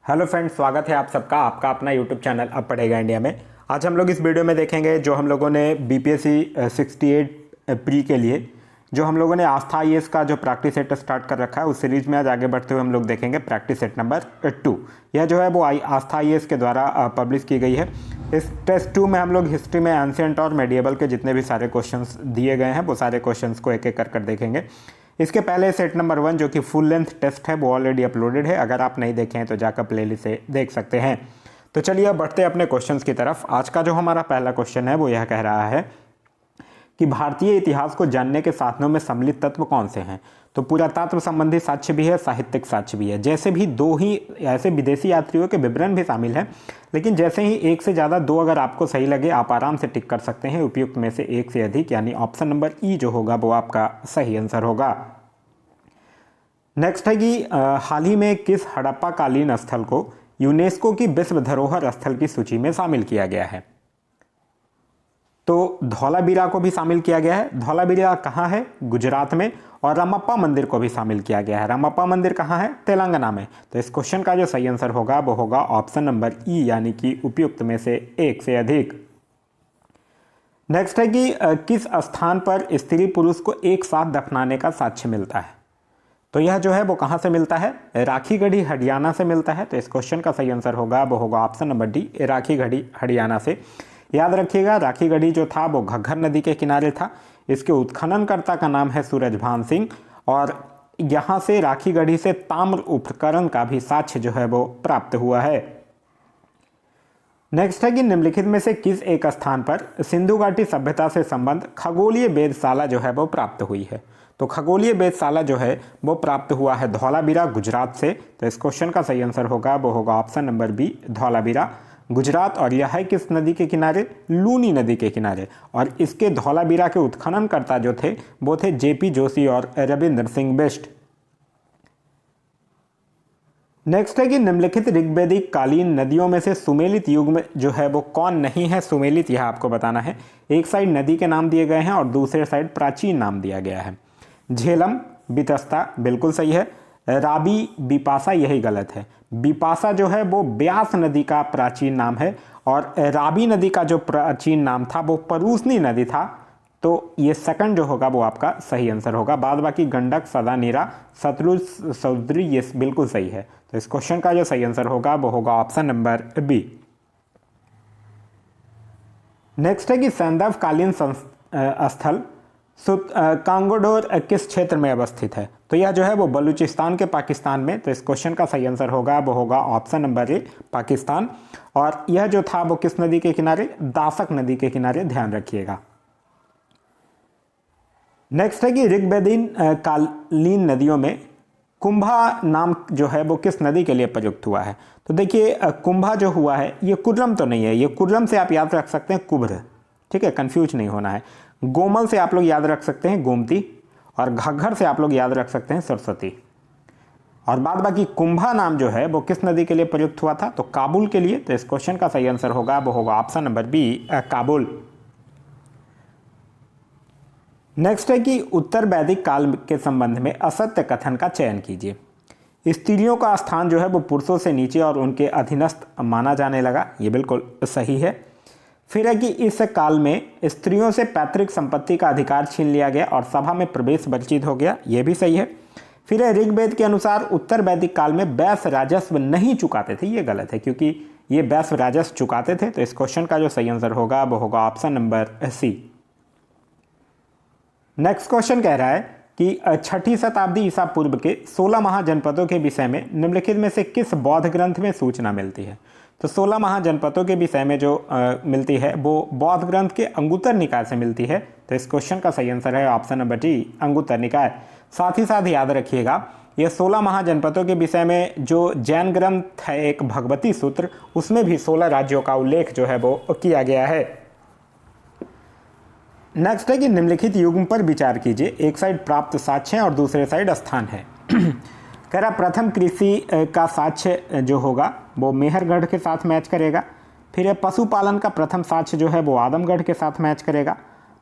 Hello friends, स्वागत है आप सबका आपका अपना यूट्यूब चैनल अब पढ़ेगा इंडिया में। आज हम लोग इस वीडियो में देखेंगे जो हम लोगों ने बीपीएससी 68 प्री के लिए जो हम लोगों ने आस्था आईएएस का जो प्रैक्टिस सेट स्टार्ट कर रखा है उस सीरीज में आज आगे बढ़ते हुए हम लोग देखेंगे प्रैक्टिस सेट नंबर 2। यह जो है वो आस्था आईएएस के द्वारा पब्लिश की गई है। इस टेस्ट 2 में हम लोग हिस्ट्री में एंशिएंट और मेडिएवल के जितने भी सारे क्वेश्चंस दिए गए हैं वो सारे क्वेश्चंस को एक एक कर देखेंगे। इसके पहले सेट नंबर 1 जो कि फुल लेंथ टेस्ट है वो ऑलरेडी अपलोडेड है, अगर आप नहीं देखे हैं तो जाकर प्लेलिस्ट से देख सकते हैं। तो चलिए अब बढ़ते हैं अपने क्वेश्चंस की तरफ। आज का जो हमारा पहला क्वेश्चन है वो यह कह रहा है कि भारतीय इतिहास को जानने के साधनों में सम्मिलित तत्व कौन से हैं। तो पुरातत्व संबंधी साक्ष्य भी है, साहित्यिक साक्ष्य भी है। जैसे भी दो ही ऐसे विदेशी यात्रियों के विवरण भी शामिल हैं, लेकिन जैसे ही एक से ज़्यादा दो अगर आपको सही लगे आप आराम से टिक कर सकते हैं। उपयुक्त में से एक से अधिक, यानी ऑप्शन नंबर ई जो होगा वो आपका सही आंसर होगा। नेक्स्ट है कि हाल ही में किस हड़प्पा कालीन स्थल को यूनेस्को की विश्व धरोहर स्थल की सूची में शामिल किया गया है। तो धौलावीरा को भी शामिल किया गया है। धौलावीरा कहाँ है? गुजरात में। और रामप्पा मंदिर को भी शामिल किया गया है। रामप्पा मंदिर कहाँ है? तेलंगाना में। तो इस क्वेश्चन का जो सही आंसर होगा वो होगा ऑप्शन नंबर ई, यानी कि उपयुक्त में से एक से अधिक। नेक्स्ट है कि किस स्थान पर स्त्री पुरुष को एक साथ दफनाने का साक्ष्य मिलता है। तो यह जो है वो कहाँ से मिलता है? राखीगढ़ी हरियाणा से मिलता है। तो इस क्वेश्चन का सही आंसर होगा वो होगा option number D, Rakhigarhi Haryana से। याद रखिएगा राखीगढ़ी जो था वो घग्गर नदी के किनारे था। इसके उत्खननकर्ता का नाम है सूरजभान सिंह और यहाँ से राखीगढ़ी से ताम्र उपकरण का भी साक्ष्य जो है वो प्राप्त हुआ है। नेक्स्ट है कि निम्नलिखित में से किस एक स्थान पर सिंधु घाटी सभ्यता से संबंध खगोलीय वेधशाला जो है वो प्राप्त हुई है। तो खगोलीय वेधशाला जो है वो प्राप्त हुआ है धौलावीरा गुजरात से। तो इस क्वेश्चन का सही आंसर होगा वो होगा option number B, Dholavira Gujarat. और यह है किस नदी के किनारे? लूनी नदी के किनारे। और इसके धौलावीरा के उत्खननकर्ता जो थे वो थे जेपी जोशी और रविंद्र सिंह बिष्ट। नेक्स्ट है कि निम्नलिखित ऋग्वेदिक कालीन नदियों में से सुमेलित युग में जो है वो कौन नहीं है? सुमेलित यह आपको बताना है। एक साइड नदी के नाम दिए गए हैं और दूसरे साइड प्राचीन नाम दिया गया है। झेलम, बितस्ता बिल्कुल सही है। राबी, बिपाशा यही गलत है। बिपाशा जो है वो ब्यास नदी का प्राचीन नाम है और राबी नदी का जो प्राचीन नाम था वो परूसनी नदी था। तो ये सेकंड जो होगा वो आपका सही आंसर होगा। बाद बाकी गंडक, सदा, नीरा, सतलुज, सौद्री ये बिल्कुल सही है। तो इस क्वेश्चन का जो सही आंसर होगा वो होगा ऑप्शन नंबर बी। नेक्स्ट है कि सैंधव कालीन स्थल कांगोडोर किस क्षेत्र में अवस्थित है। तो यह जो है वो बलूचिस्तान के पाकिस्तान में। तो इस क्वेश्चन का सही आंसर होगा वो होगा ऑप्शन नंबर ए, पाकिस्तान। और यह जो था वो किस नदी के किनारे? दासक नदी के किनारे, ध्यान रखिएगा। नेक्स्ट है कि ऋग्वेदीन कालीन नदियों में कुंभा नाम जो है वो किस नदी के लिए प्रयुक्त हुआ है। तो देखिए कुंभा जो हुआ है ये कुर्रम तो नहीं है, ये कुर्रम से आप याद रख सकते हैं कुब्र, ठीक है, कंफ्यूज नहीं होना है। गोमल से आप लोग याद रख सकते हैं गोमती और घग्गर से आप लोग याद रख सकते हैं सरस्वती। और बाद बाकी कुंभा नाम जो है वो किस नदी के लिए प्रयुक्त हुआ था? तो काबुल के लिए। तो इस क्वेश्चन का सही आंसर होगा वो होगा option number B, Kabul. Next है कि उत्तर वैदिक काल के संबंध में असत्य कथन का चयन कीजिए। स्त्रियों का स्थान जो है वो पुरुषों से नीचे और उनके अधीनस्थ माना जाने लगा, ये बिल्कुल सही है। फिर है कि इस काल में स्त्रियों से पैतृक संपत्ति का अधिकार छीन लिया गया और सभा में प्रवेश वर्जित हो गया, ये भी सही है। फिर है ऋग्वेद के अनुसार उत्तर वैदिक काल में वैश्य राजस्व नहीं चुकाते थे, ये गलत है क्योंकि ये वैश्य राजस्व चुकाते थे। तो इस क्वेश्चन का जो सही आंसर होगा वो होगा option number C. Next question कह रहा है कि 6ठी शताब्दी ईसा पूर्व के 16 महाजनपदों के विषय में निम्नलिखित में से किस बौद्ध ग्रंथ में सूचना मिलती है। तो 16 महाजनपदों के विषय में जो मिलती है वो बौद्ध ग्रंथ के अंगुत्तर निकाय से मिलती है। तो इस क्वेश्चन का सही आंसर है ऑप्शन नंबर डी, अंगुत्तर निकाय। साथ ही साथ याद रखिएगा ये 16 महाजनपदों के विषय में जो जैन ग्रंथ है एक भगवती सूत्र, उसमें भी 16 राज्यों का उल्लेख जो है वो किया गया है। नेक्स्ट है कि निम्नलिखित युग्म पर विचार कीजिए। एक साइड प्राप्त साक्ष्य है और दूसरे साइड स्थान है। कह रहा प्रथम कृषि का साक्ष्य जो होगा वो मेहरगढ़ के साथ मैच करेगा। फिर पशुपालन का प्रथम साक्ष्य जो है वो आदमगढ़ के साथ मैच करेगा।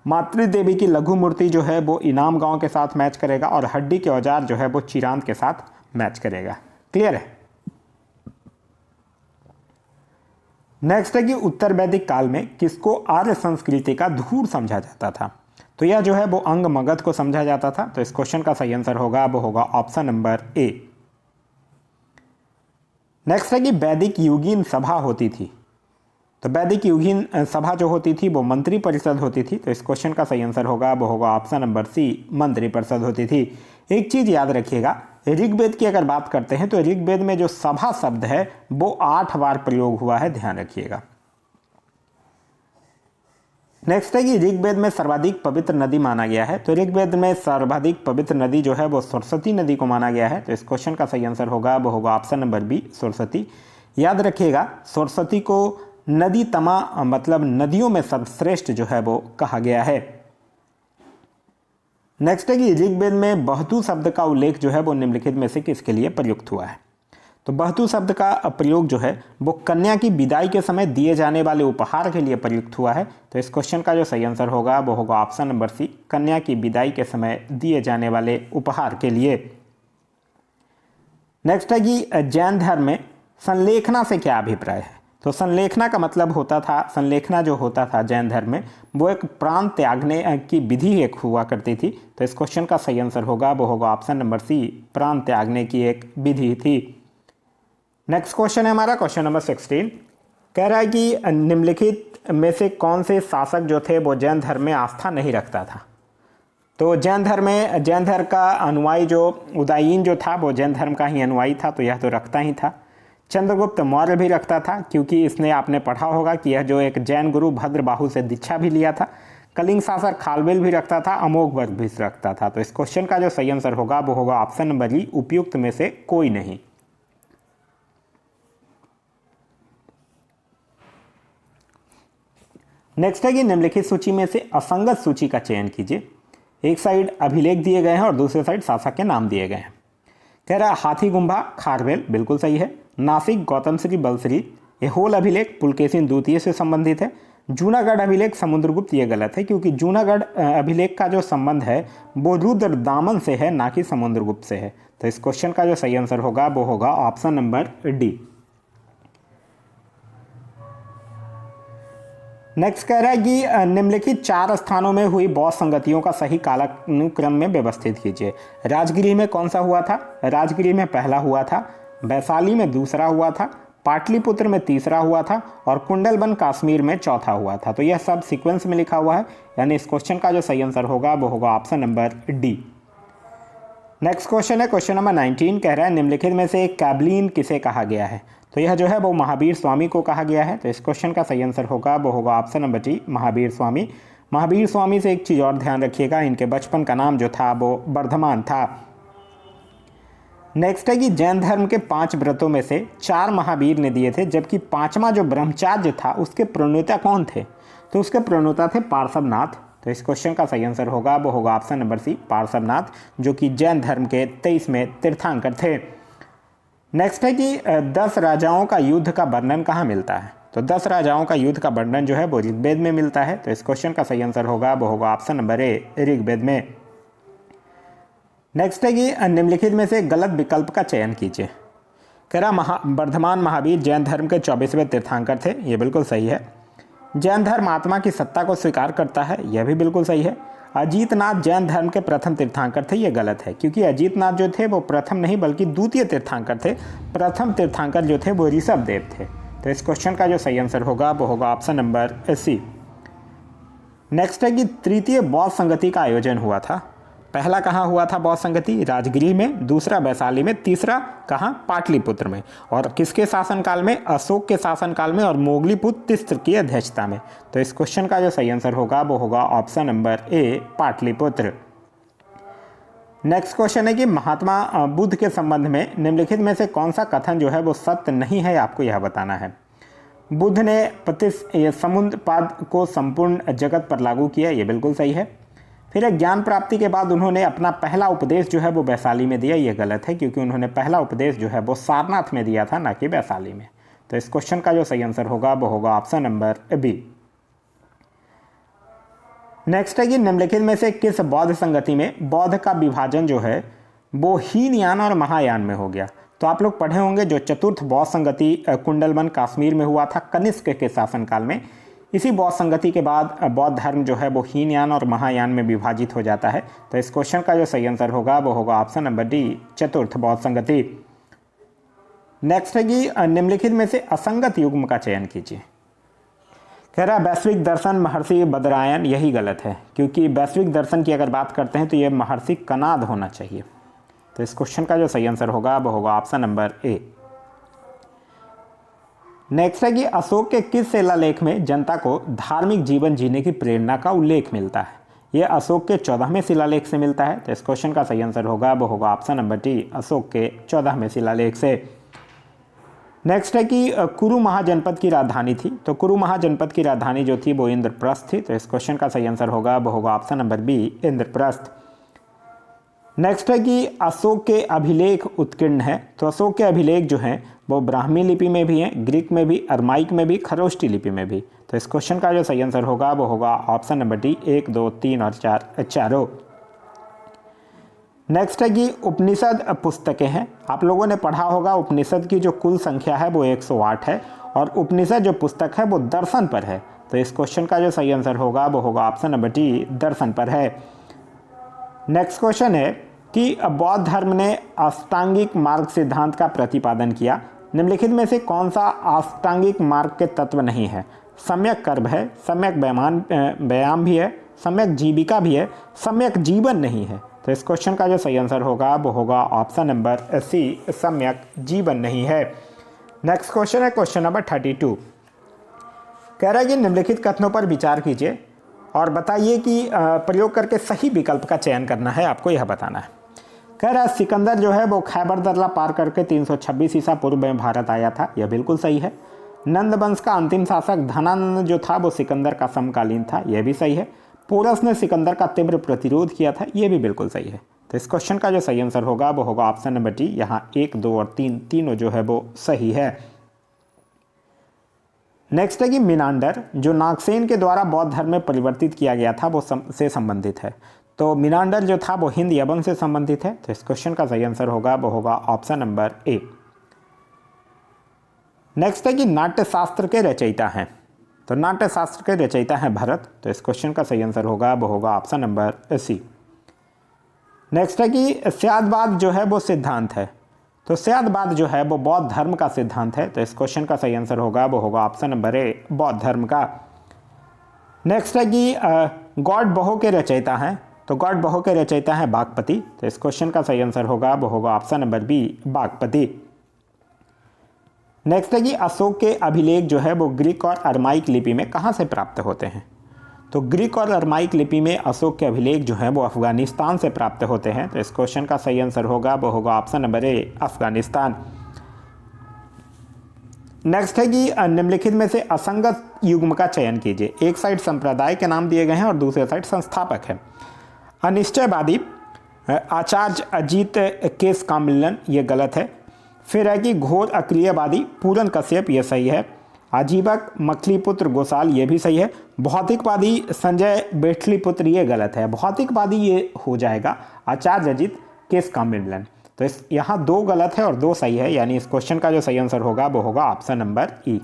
मातृ देवी की लघु मूर्ति जो है वो इनाम गांव के साथ मैच करेगा और हड्डी के औजार जो है वो चिरांद के साथ मैच करेगा। क्लियर है? नेक्स्ट है कि उत्तर वैदिक काल में किसको आर्य संस्कृति का धूर समझा जाता था? तो यह जो है वो अंग मगध को समझा जाता था। तो इस क्वेश्चन का सही आंसर होगा वो होगा ऑप्शन नंबर ए। नेक्स्ट है कि वैदिक युगीन सभा होती थी। तो वैदिक युगीन सभा जो होती थी वो मंत्री परिषद होती थी। तो इस क्वेश्चन का सही आंसर होगा वो होगा ऑप्शन नंबर सी, मंत्री परिषद होती थी। एक चीज याद रखिएगा, ऋग्वेद की अगर बात करते हैं तो ऋग्वेद में जो सभा शब्द है वो 8 बार प्रयोग हुआ है, ध्यान रखिएगा। नेक्स्ट है कि ऋग्वेद में सर्वाधिक पवित्र नदी माना गया है। तो ऋग्वेद में सर्वाधिक पवित्र नदी जो है वो सरस्वती नदी को माना गया है। तो इस क्वेश्चन का सही आंसर होगा वो होगा ऑप्शन नंबर बी, सरस्वती। याद रखिएगा, सरस्वती को नदी तमा मतलब नदियों में सर्वश्रेष्ठ जो है वो कहा गया है। नेक्स्ट है कि ऋग्वेद में बहतु शब्द का उल्लेख जो है वो निम्नलिखित में से किसके लिए प्रयुक्त हुआ है? तो बहतु शब्द का प्रयोग जो है वो कन्या की विदाई के समय दिए जाने वाले उपहार के लिए प्रयुक्त हुआ है। तो इस क्वेश्चन का जो सही आंसर होगा वो होगा ऑप्शन नंबर सी, कन्या की विदाई के समय दिए जाने वाले उपहार के लिए। नेक्स्ट है कि जैन धर्म में संलेखना से क्या अभिप्राय है? तो संलेखना का मतलब होता था, संलेखना जो होता था जैन धर्म में वो एक प्राण त्यागने की विधि एक हुआ करती थी। तो इस क्वेश्चन का सही आंसर होगा वो होगा ऑप्शन नंबर सी, प्राण त्यागने की एक विधि थी। नेक्स्ट क्वेश्चन है हमारा क्वेश्चन नंबर 16। कह रहा है कि निम्नलिखित में से कौन से शासक जो थे वो जैन धर्म में आस्था नहीं रखता था? तो जैन धर्म का अनुयायी जो उदयीन जो था वो जैन धर्म का ही अनुयायी था, तो यह तो रखता ही था। चंद्रगुप्त मौर्य भी रखता था, क्योंकि इसने आपने पढ़ा होगा कि यह जो एक जैन गुरु भद्रबाहु से दीक्षा भी लिया था। कलिंग शासक खालवेल भी रखता था, अमोघवर्ष भी रखता था। तो इस क्वेश्चन का जो सही आंसर होगा वो होगा ऑप्शन नंबर ई, उपयुक्त में से कोई नहीं। नेक्स्ट है कि निम्नलिखित सूची में से असंगत सूची का चयन कीजिए। एक साइड अभिलेख दिए गए हैं और दूसरे साइड शासक के नाम दिए गए हैं। कह रहा हाथी गुम्बा खारवेल, बिल्कुल सही है। नासिक गौतम श्री बलश्री। एहोल अभिलेख पुलकेशिन द्वितीय से संबंधित है। जूनागढ़ अभिलेख समुद्रगुप्त, ये गलत है, क्योंकि जूनागढ़ अभिलेख का जो संबंध है वो रुद्र दामन से है, ना कि समुद्रगुप्त से है। तो इस क्वेश्चन का जो सही आंसर होगा वो होगा ऑप्शन नंबर डी। नेक्स्ट कह रहा है कि निम्नलिखित 4 स्थानों में हुई बौद्ध संगतियों का सही कालानुक्रम में व्यवस्थित कीजिए। राजगिरी में कौन सा हुआ था? राजगिरी में पहला हुआ था, वैशाली में दूसरा हुआ था, पाटलिपुत्र में तीसरा हुआ था और कुंडलबन कश्मीर में चौथा हुआ था। तो यह सब सीक्वेंस में लिखा हुआ है, यानी इस क्वेश्चन का जो सही आंसर होगा वो होगा option number D. Next question है क्वेश्चन नंबर 19। कह रहा है निम्नलिखित में से कैबलिन किसे कहा गया है? तो यह जो है वो महावीर स्वामी को कहा गया है। तो इस क्वेश्चन का सही आंसर होगा वो होगा option number D, Mahavir Swami. Mahavir Swami से एक चीज़ और ध्यान रखिएगा, इनके बचपन का नाम जो था वो वर्धमान था। नेक्स्ट है कि जैन धर्म के 5 व्रतों में से 4 महावीर ने दिए थे, जबकि 5वां जो ब्रह्मचार्य था उसके प्रणेता कौन थे? तो उसके प्रणेता थे पार्श्वनाथ। तो इस क्वेश्चन का सही आंसर होगा वो होगा ऑप्शन नंबर सी, पार्श्वनाथ, जो कि जैन धर्म के 23वें तीर्थंकर थे। नेक्स्ट है कि 10 राजाओं का युद्ध का वर्णन कहाँ मिलता है? तो 10 राजाओं का युद्ध का वर्णन जो है वो ऋग्वेद में मिलता है। तो इस क्वेश्चन का सही आंसर होगा वो होगा ऑप्शन नंबर ए, ऋग्वेद में। नेक्स्ट है कि निम्नलिखित में से गलत विकल्प का चयन कीजिए। कह रहा वर्धमान महावीर जैन धर्म के 24वें तीर्थंकर थे, ये बिल्कुल सही है। जैन धर्म आत्मा की सत्ता को स्वीकार करता है, यह भी बिल्कुल सही है। अजीतनाथ जैन धर्म के प्रथम तीर्थंकर थे, ये गलत है, क्योंकि अजीतनाथ जो थे वो प्रथम नहीं बल्कि द्वितीय तीर्थंकर थे। प्रथम तीर्थंकर जो थे वो ऋषभदेव थे। तो इस क्वेश्चन का जो सही आंसर होगा वो होगा ऑप्शन नंबर सी। नेक्स्ट है कि तृतीय बौद्ध संगति का आयोजन हुआ था। पहला कहाँ हुआ था बौद्ध संगति? राजगिरी में, दूसरा वैशाली में, तीसरा कहाँ? पाटलिपुत्र में। और किसके शासनकाल में? अशोक के शासनकाल में और मोगलीपुत्र तीसर की अध्यक्षता में। तो इस क्वेश्चन का जो सही आंसर होगा वो होगा ऑप्शन नंबर ए, पाटलिपुत्र। नेक्स्ट क्वेश्चन है कि महात्मा बुद्ध के संबंध में निम्नलिखित में से कौन सा कथन जो है वो सत्य नहीं है, आपको यह बताना है। बुद्ध ने समुद्रपाद को संपूर्ण जगत पर लागू किया, ये बिल्कुल सही है। फिर ज्ञान प्राप्ति के बाद उन्होंने अपना पहला उपदेश जो है वो वैशाली में दिया, ये गलत है, क्योंकि उन्होंने पहला उपदेश जो है वो सारनाथ में दिया था, ना कि वैशाली में। तो इस क्वेश्चन का जो सही आंसर होगा वो होगा ऑप्शन नंबर बी। नेक्स्ट है कि निम्नलिखित में से किस बौद्ध संगति में बौद्ध का विभाजन जो है वो हीनयान और महायान में हो गया? तो आप लोग पढ़े होंगे जो चतुर्थ बौद्ध संगति कुंडलवन कश्मीर में हुआ था कनिष्क के शासनकाल में। इसी बौद्ध संगति के बाद बौद्ध धर्म जो है वो हीनयान और महायान में विभाजित हो जाता है। तो इस क्वेश्चन का जो सही आंसर होगा वो होगा ऑप्शन नंबर डी, चतुर्थ बौद्ध संगति। नेक्स्ट है कि निम्नलिखित में से असंगत युग्म का चयन कीजिए। कह रहा है वैश्विक दर्शन महर्षि बदरायन, यही गलत है क्योंकि वैश्विक दर्शन की अगर बात करते हैं तो ये महर्षि कनाद होना चाहिए। तो इस क्वेश्चन का जो सही आंसर होगा वो होगा ऑप्शन नंबर ए। नेक्स्ट है कि अशोक के किस शिलालेख में जनता को धार्मिक जीवन जीने की प्रेरणा का उल्लेख मिलता है? ये अशोक के 14वें शिलालेख से मिलता है। तो इस क्वेश्चन का सही आंसर होगा वो होगा ऑप्शन नंबर डी, अशोक के 14वें शिलालेख से। नेक्स्ट है कि कुरु महाजनपद की राजधानी थी। तो कुरु महाजनपद की राजधानी जो थी वो इंद्रप्रस्थ थी। तो इस क्वेश्चन का सही आंसर होगा वो होगा option number B, Indraprastha. Next है कि अशोक के अभिलेख उत्कीर्ण है। तो अशोक के अभिलेख जो हैं वो ब्राह्मी लिपि में भी हैं, ग्रीक में भी, अरमाइक में भी, खरोष्टी लिपि में भी। तो इस क्वेश्चन का जो सही आंसर होगा वो होगा ऑप्शन नंबर डी, 1, 2, 3 और 4 चारों। नेक्स्ट है कि उपनिषद पुस्तकें हैं। आप लोगों ने पढ़ा होगा उपनिषद की जो कुल संख्या है वो 108 है और उपनिषद जो पुस्तक है वो दर्शन पर है। तो इस क्वेश्चन का जो सही आंसर होगा वो होगा ऑप्शन नंबर डी, दर्शन पर है। नेक्स्ट क्वेश्चन है कि बौद्ध धर्म ने अष्टांगिक मार्ग सिद्धांत का प्रतिपादन किया। निम्नलिखित में से कौन सा अष्टांगिक मार्ग के तत्व नहीं है? सम्यक कर्म है, सम्यक व्यायाम भी है, सम्यक जीविका भी है, सम्यक जीवन नहीं है। तो इस क्वेश्चन का जो सही आंसर होगा वो होगा ऑप्शन नंबर सी, सम्यक जीवन नहीं है। नेक्स्ट क्वेश्चन है क्वेश्चन नंबर 32। कह रहा है कि निम्नलिखित कथनों पर विचार कीजिए और बताइए कि प्रयोग करके सही विकल्प का चयन करना है, आपको यह बताना है। कह रहा है सिकंदर जो है वो खैबर दर्रा पार करके 326 ईसा पूर्व में भारत आया था, यह बिल्कुल सही है। नंद वंश का अंतिम शासक धनानंद जो था वो सिकंदर का समकालीन था, यह भी सही है। पोरस ने सिकंदर का तीव्र प्रतिरोध किया था, यह भी बिल्कुल सही है। तो इस क्वेश्चन का जो सही आंसर होगा वो होगा ऑप्शन नंबर डी, यहाँ 1, 2 और 3 तीनों जो है वो सही है। नेक्स्ट है कि मिनांडर जो नागसेन के द्वारा बौद्ध धर्म में परिवर्तित किया गया था वो से संबंधित है। तो मिनांडर जो था वो हिंद यवन से संबंधित है। तो इस क्वेश्चन का सही आंसर होगा वो होगा ऑप्शन नंबर ए। नेक्स्ट है कि नाट्यशास्त्र के रचयिता हैं। तो नाट्यशास्त्र के रचयिता हैं भरत। तो इस क्वेश्चन का सही आंसर होगा वो होगा ऑप्शन नंबर सी। नेक्स्ट है कि स्यादवाद जो है वो सिद्धांत है। तो स्यादवाद जो है वो बौद्ध धर्म का सिद्धांत है। तो इस क्वेश्चन का सही आंसर होगा वो होगा ऑप्शन नंबर ए, बौद्ध धर्म का। नेक्स्ट है कि गॉड बहो के रचयिता हैं। तो गॉड बहो के रचयिता हैं बागपति। तो इस क्वेश्चन का सही आंसर होगा वो होगा option number B, Bagpati. Next है कि अशोक के अभिलेख जो है वो ग्रीक और अरमाइक लिपि में कहाँ से प्राप्त होते हैं? तो ग्रीक और अरमाइक लिपि में अशोक के अभिलेख जो हैं वो अफगानिस्तान से प्राप्त होते हैं। तो इस क्वेश्चन का सही आंसर होगा वो होगा ऑप्शन नंबर ए, अफगानिस्तान। नेक्स्ट है कि निम्नलिखित में से असंगत युग्म का चयन कीजिए। एक साइड संप्रदाय के नाम दिए गए हैं और दूसरे साइड संस्थापक है। अनिश्चयवादी आचार्य अजीत केस का मिलन, ये गलत है। फिर है कि घोर अक्रियवादी पूरन कश्यप, ये सही है। आजीवक मखलीपुत्र गोसाल, ये भी सही है। भौतिकवादी संजय बेठलीपुत्र, ये गलत है। भौतिकवादी ये हो जाएगा आचार्य अजीत केस का मिलन। तो इस यहाँ 2 गलत है और 2 सही है, यानी इस क्वेश्चन का जो सही आंसर होगा वो होगा ऑप्शन नंबर ई।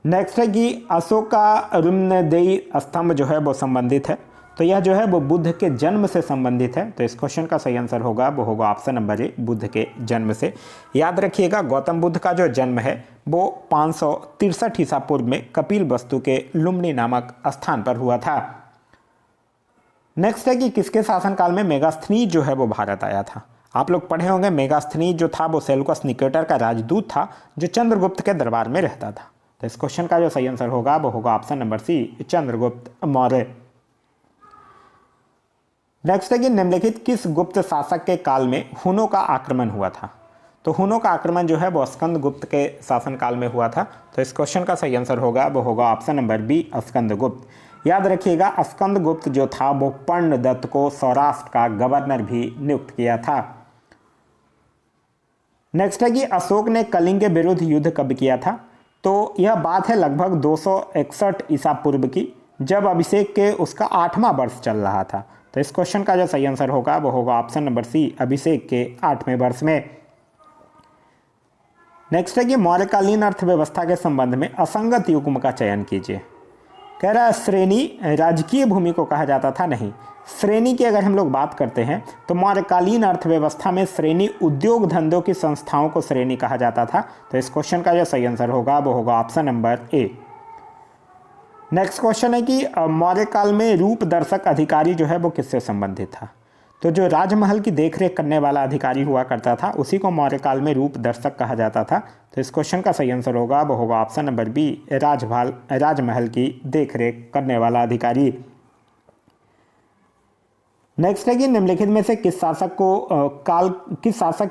नेक्स्ट है कि अशोक का रुम्नदेई स्तंभ जो है वो संबंधित है। तो यह जो है वो बुद्ध के जन्म से संबंधित है। तो इस क्वेश्चन का सही आंसर होगा वो होगा ऑप्शन नंबर ए, बुद्ध के जन्म से। याद रखिएगा गौतम बुद्ध का जो जन्म है वो 563 ईसा पूर्व में कपिल वस्तु के लुम्बिनी नामक स्थान पर हुआ था। नेक्स्ट है कि किसके शासनकाल में मेगास्थनीज जो है वो भारत आया था? आप लोग पढ़े होंगे मेगास्थनीज जो था वो सेल्यूकस निकेटर का राजदूत था जो चंद्रगुप्त के दरबार में रहता था। तो इस क्वेश्चन का जो सही आंसर होगा वो होगा option number C, Chandragupta Maurya. Next है कि निम्नलिखित किस गुप्त शासक के काल में हुनों का आक्रमण हुआ था? तो हुनों का आक्रमण जो है वो स्कंदगुप्त के शासनकाल में हुआ था। तो इस क्वेश्चन का सही आंसर होगा वो होगा ऑप्शन नंबर बी, स्कंदगुप्त। याद रखिएगा स्कंदगुप्त जो था वो पर्णदत्त को सौराष्ट्र का गवर्नर भी नियुक्त किया था। नेक्स्ट है कि अशोक ने कलिंग के विरुद्ध युद्ध कब किया था? तो यह बात है लगभग 261 ईसा पूर्व की, जब अभिषेक के उसका 8वां वर्ष चल रहा था। तो इस क्वेश्चन का जो सही आंसर होगा वो होगा ऑप्शन नंबर सी, अभिषेक के 8वें वर्ष में। नेक्स्ट है कि मौर्यकालीन अर्थव्यवस्था के संबंध में असंगत युग्म का चयन कीजिए। कह रहा है श्रेणी राजकीय भूमि को कहा जाता था, नहीं। श्रेणी की अगर हम लोग बात करते हैं तो मौर्यकालीन अर्थव्यवस्था में श्रेणी उद्योग धंधों की संस्थाओं को श्रेणी कहा जाता था। तो इस क्वेश्चन का जो सही आंसर होगा वो होगा ऑप्शन नंबर ए। नेक्स्ट क्वेश्चन है कि मौर्य काल में रूप दर्शक अधिकारी जो है वो किससे संबंधित था। तो जो राजमहल की देखरेख करने वाला अधिकारी हुआ करता था उसी को मौर्य काल में रूप दर्शक कहा जाता था। तो इस क्वेश्चन का सही आंसर होगा वो होगा ऑप्शन नंबर बी, राजमहल की देखरेख करने वाला अधिकारी। नेक्स्ट है कि निम्नलिखित में से किस शासक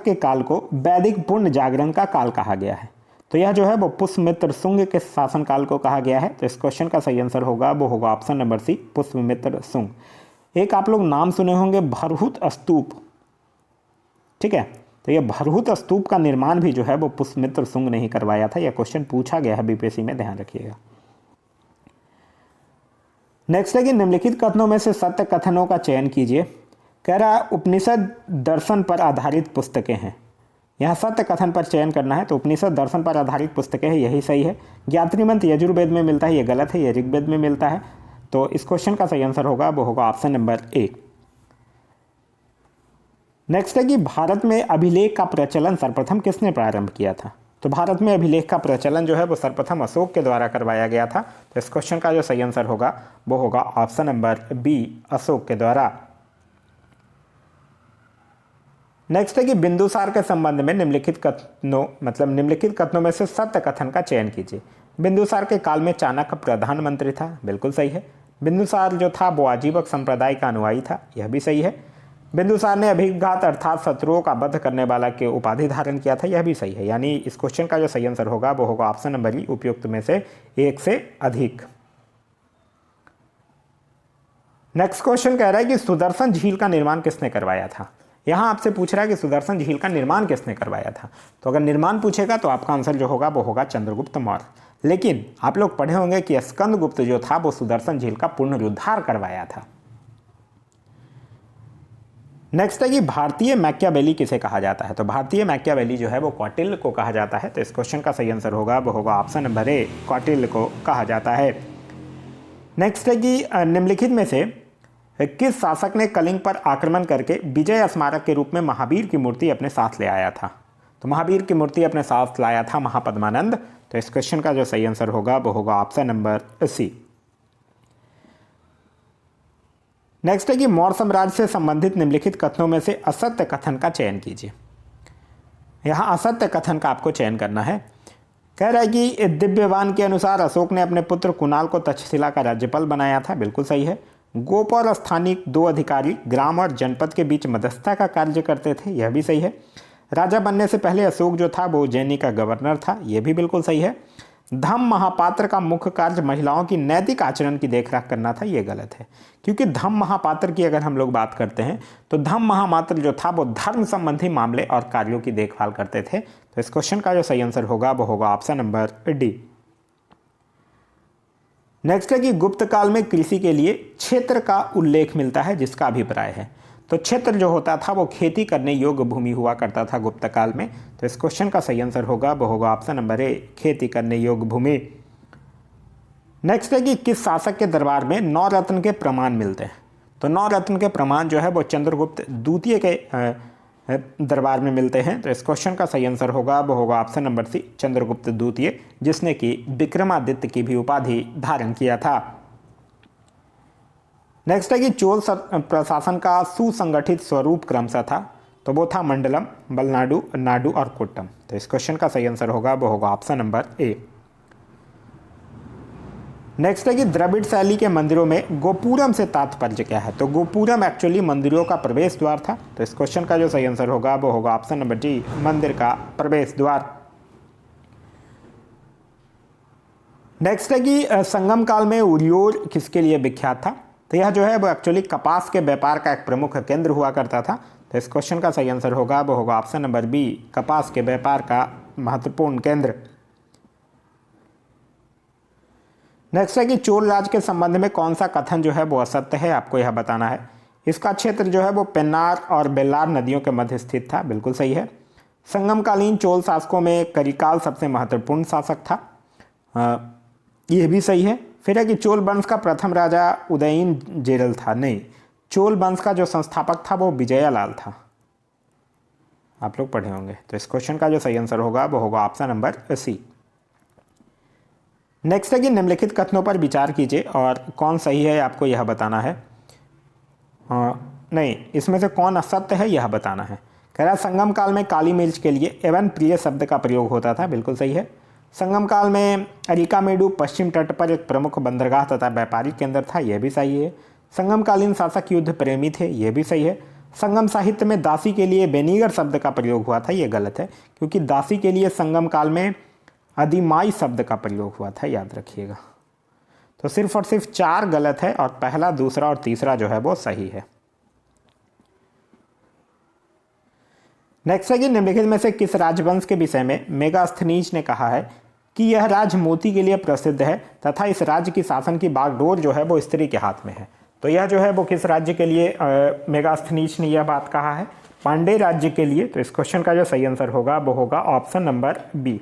के काल को वैदिक पूर्ण जागरण का काल कहा गया है। तो यह जो है वो पुष्यमित्र शुंग के शासनकाल को कहा गया है। तो इस क्वेश्चन का सही आंसर होगा वो होगा option number C, Pushyamitra Shunga. एक आप लोग नाम सुने होंगे भरहुत स्तूप, ठीक है। तो ये भरहुत स्तूप का निर्माण भी जो है वो पुष्यमित्र शुंग ने ही करवाया था। यह क्वेश्चन पूछा गया है बीपीएससी में, ध्यान रखिएगा। नेक्स्ट है कि निम्नलिखित कथनों में से सत्य कथनों का चयन कीजिए। कह रहा है उपनिषद दर्शन पर आधारित पुस्तकें हैं। यहाँ सत्य कथन पर चयन करना है, तो उपनिषद दर्शन पर आधारित पुस्तकें हैं, यही सही है। ज्ञात्री मंत्र यजुर्वेद में मिलता है, ये गलत है, ये ऋग्वेद में मिलता है। तो इस क्वेश्चन का सही आंसर होगा वो होगा ऑप्शन नंबर ए। नेक्स्ट है कि भारत में अभिलेख का प्रचलन सर्वप्रथम किसने प्रारंभ किया था। तो भारत में अभिलेख का प्रचलन जो है वो सर्वप्रथम अशोक के द्वारा करवाया गया था। तो इस क्वेश्चन का जो सही आंसर होगा वो होगा ऑप्शन नंबर बी, अशोक के द्वारा। नेक्स्ट है कि बिंदुसार के संबंध में निम्नलिखित कथनों में से सत्य कथन का चयन कीजिए। बिंदुसार के काल में चाणक्य प्रधानमंत्री था, बिल्कुल सही है। बिंदुसार जो था वो आजीवक संप्रदाय का अनुयायी था, यह भी सही है। बिंदुसार ने अभिघात अर्थात शत्रुओं का वध करने वाला के उपाधि धारण किया था, यह भी सही है। यानी इस क्वेश्चन का जो सही आंसर होगा वो होगा ऑप्शन नंबर ई, उपयुक्त में से एक से अधिक। नेक्स्ट क्वेश्चन कह रहा है कि सुदर्शन झील का निर्माण किसने करवाया था। यहाँ आपसे पूछ रहा है कि सुदर्शन झील का निर्माण किसने करवाया था। तो अगर निर्माण पूछेगा तो आपका आंसर जो होगा वो होगा चंद्रगुप्त मौर्य। लेकिन आप लोग पढ़े होंगे कि स्कंदगुप्त जो था वो सुदर्शन झील का पुनरुद्धार करवाया था। नेक्स्ट है कि भारतीय मैकियावेली किसे कहा जाता है। तो भारतीय मैकियावेली जो है वो कौटिल्य को कहा जाता है। तो इस क्वेश्चन का सही आंसर होगा वो होगा ऑप्शन नंबर ए, कौटिल्य को कहा जाता है। नेक्स्ट है कि निम्नलिखित में से किस शासक ने कलिंग पर आक्रमण करके विजय स्मारक के रूप में महावीर की मूर्ति अपने साथ ले आया था। तो महावीर की मूर्ति अपने साथ लाया था महापद्मानंद। तो इस क्वेश्चन का जो सही आंसर होगा वो होगा ऑप्शन नंबर सी। नेक्स्ट है कि मौर्य साम्राज्य से संबंधित निम्नलिखित कथनों में से असत्य कथन का चयन कीजिए। यहाँ असत्य कथन का आपको चयन करना है। कह रहा है कि दिव्यवान के अनुसार अशोक ने अपने पुत्र कुणाल को तक्षशिला का राज्यपाल बनाया था, बिल्कुल सही है। गोप और स्थानिक दो अधिकारी ग्राम और जनपद के बीच मध्यस्थता का कार्य करते थे, यह भी सही है। राजा बनने से पहले अशोक जो था वो उज्जैनी का गवर्नर था, यह भी बिल्कुल सही है। धम्म महापात्र का मुख्य कार्य महिलाओं की नैतिक आचरण की देखरेख करना था, यह गलत है। क्योंकि धम्म महापात्र की अगर हम लोग बात करते हैं तो धम्म महापात्र जो था वो धर्म संबंधी मामले और कार्यों की देखभाल करते थे। तो इस क्वेश्चन का जो सही आंसर होगा वो होगा ऑप्शन नंबर डी। नेक्स्ट है कि गुप्त काल में कृषि के लिए क्षेत्र का उल्लेख मिलता है, जिसका अभिप्राय है। तो क्षेत्र जो होता था वो खेती करने योग्य भूमि हुआ करता था गुप्त काल में। तो इस क्वेश्चन का सही आंसर होगा वो होगा ऑप्शन नंबर ए, खेती करने योग्य भूमि। नेक्स्ट है कि किस शासक के दरबार में 9 रत्न के प्रमाण मिलते हैं। तो 9 रत्न के प्रमाण जो है वो चंद्रगुप्त द्वितीय के दरबार में मिलते हैं। तो इस क्वेश्चन का सही आंसर होगा वो होगा ऑप्शन नंबर सी, चंद्रगुप्त द्वितीय, जिसने कि विक्रमादित्य की भी उपाधि धारण किया था। नेक्स्ट है कि चोल प्रशासन का सुसंगठित स्वरूप क्रमशः था। तो वो था मंडलम, बलनाडु, नाडु और कोट्टम। तो इस क्वेश्चन का सही आंसर होगा वो होगा ऑप्शन नंबर ए। नेक्स्ट है कि द्रविड़ शैली के मंदिरों में गोपुरम से तात्पर्य क्या है। तो गोपुरम एक्चुअली मंदिरों का प्रवेश द्वार था। तो इस क्वेश्चन का जो सही आंसर होगा वो होगा ऑप्शन नंबर डी, मंदिर का प्रवेश द्वार। नेक्स्ट है कि संगम काल में उरियोर किसके लिए विख्यात था। तो यह जो है वो एक्चुअली कपास के व्यापार का एक प्रमुख केंद्र हुआ करता था। तो इस क्वेश्चन का सही आंसर होगा वो होगा ऑप्शन नंबर बी, कपास के व्यापार का महत्वपूर्ण केंद्र। नेक्स्ट है कि चोल राज के संबंध में कौन सा कथन जो है वो असत्य है, आपको यह बताना है। इसका क्षेत्र जो है वो पेन्नार और बेल्लार नदियों के मध्य स्थित था, बिल्कुल सही है। संगमकालीन चोल शासकों में करिकाल सबसे महत्वपूर्ण शासक था, यह भी सही है। फिर है कि चोल वंश का प्रथम राजा उदयन जेरल था, नहीं, चोल वंश का जो संस्थापक था वो विजयालाल था, आप लोग पढ़े होंगे। तो इस क्वेश्चन का जो सही आंसर होगा वो होगा ऑप्शन नंबर सी। नेक्स्ट है कि निम्नलिखित कथनों पर विचार कीजिए और कौन सही है आपको यह बताना है। नहीं, इसमें से कौन असत्य है यह बताना है। कह रहा संगम काल में काली मिर्च के लिए एवं प्रिय शब्द का प्रयोग होता था, बिल्कुल सही है। संगम काल में अरिकामेडु पश्चिम तट पर एक प्रमुख बंदरगाह तथा व्यापारिक केंद्र था, यह भी सही है। संगमकालीन शासक युद्ध प्रेमी थे, यह भी सही है। संगम साहित्य में दासी के लिए बेनीगर शब्द का प्रयोग हुआ था, यह गलत है, क्योंकि दासी के लिए संगम काल में अधिमाई शब्द का प्रयोग हुआ था, याद रखिएगा। तो सिर्फ और सिर्फ 4 गलत है और पहला, दूसरा और तीसरा जो है वो सही है। नेक्स्ट है कि निम्नलिखित में से किस राजवंश के विषय में मेगास्थनीज ने कहा है कि यह राज्य मोती के लिए प्रसिद्ध है तथा इस राज्य की शासन की बागडोर जो है वो स्त्री के हाथ में है। तो यह जो है वो किस राज्य के लिए मेगास्थनीज ने यह बात कहा है? पांडे राज्य के लिए। तो इस क्वेश्चन का जो सही आंसर होगा वो होगा ऑप्शन नंबर बी।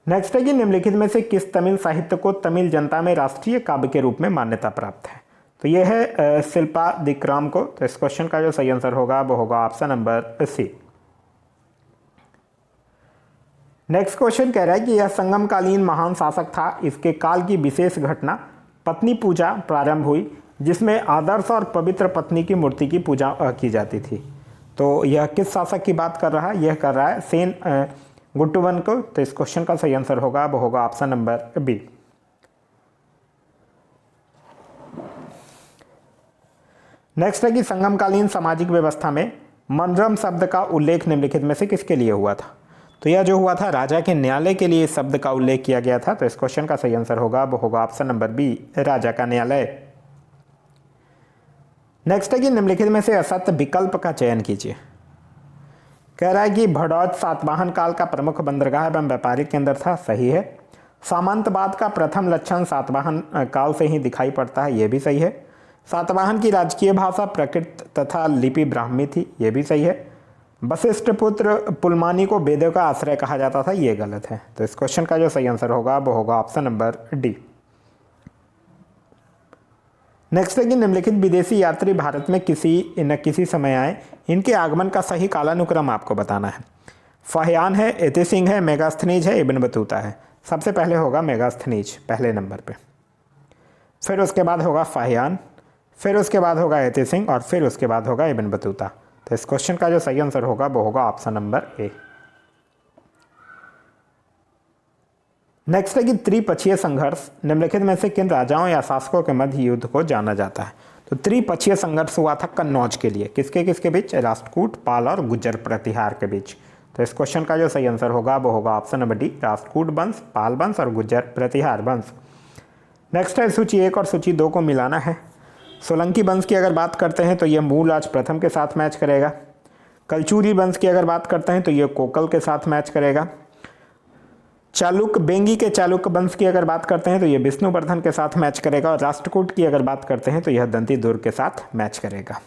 नेक्स्ट है कि निम्नलिखित में से किस तमिल साहित्य को तमिल जनता में राष्ट्रीय काव्य के रूप में मान्यता प्राप्त है? तो यह है शिल्पा दिक्राम को। तो इस क्वेश्चन का जो सही आंसर होगा वो होगा option number C. Next question कह रहा है कि यह संगमकालीन महान शासक था, इसके काल की विशेष घटना पत्नी पूजा प्रारंभ हुई, जिसमें आदर्श और पवित्र पत्नी की मूर्ति की पूजा की जाती थी। तो यह किस शासक की बात कर रहा है? यह कर रहा है सेन गुट्टुवन को। तो इस क्वेश्चन का सही आंसर होगा वो होगा ऑप्शन नंबर बी। नेक्स्ट है कि संगमकालीन सामाजिक व्यवस्था में मनरम शब्द का उल्लेख निम्नलिखित में से किसके लिए हुआ था? तो यह जो हुआ था राजा के न्यायालय के लिए शब्द का उल्लेख किया गया था। तो इस क्वेश्चन का सही आंसर होगा वो होगा ऑप्शन नंबर बी, राजा का न्यायालय। नेक्स्ट है कि निम्नलिखित में से असत्य विकल्प का चयन कीजिए। कह रहा है कि भड़ौत सातवाहन काल का प्रमुख बंदरगाह एवं व्यापारिक केंद्र था, सही है। सामंतवाद का प्रथम लक्षण सातवाहन काल से ही दिखाई पड़ता है, यह भी सही है। सातवाहन की राजकीय भाषा प्रकृत तथा लिपि ब्राह्मी थी, यह भी सही है। वशिष्ठ पुत्र पुलमानी को वेदों का आश्रय कहा जाता था, यह गलत है। तो इस क्वेश्चन का जो सही आंसर होगा वो होगा ऑप्शन नंबर डी। नेक्स्ट है कि निम्नलिखित विदेशी यात्री भारत में किसी न किसी समय आए, इनके आगमन का सही कालानुक्रम आपको बताना है। फाहियान है, एतेसिंह है, मेगास्थनीज है, इब्न बतूता है। सबसे पहले होगा मेगास्थनीज पहले नंबर पे, फिर उसके बाद होगा फाहियान, फिर उसके बाद होगा एतेसिंह और फिर उसके बाद होगा इब्न बतूता। तो इस क्वेश्चन का जो सही आंसर होगा वो होगा ऑप्शन नंबर ए। नेक्स्ट है कि त्रिपक्षीय संघर्ष निम्नलिखित में से किन राजाओं या शासकों के मध्य युद्ध को जाना जाता है? तो त्रिपक्षीय संघर्ष हुआ था कन्नौज के लिए, किसके किसके बीच? राष्ट्रकूट, पाल और गुज्जर प्रतिहार के बीच। तो इस क्वेश्चन का जो सही आंसर होगा वो होगा ऑप्शन नंबर डी, राष्ट्रकूट वंश, पाल वंश और गुज्जर प्रतिहार वंश। नेक्स्ट है सूची 1 और सूची 2 को मिलाना है। सोलंकी वंश की अगर बात करते हैं तो यह मूलराज प्रथम के साथ मैच करेगा। कलचुरी वंश की अगर बात करते हैं तो यह कोकल के साथ मैच करेगा। चालुक्य बेंगी के चालुक्य वंश की अगर बात करते हैं तो यह विष्णुवर्धन के साथ मैच करेगा। और राष्ट्रकूट की अगर बात करते हैं तो यह दंती दुर्ग के साथ मैच करेगा।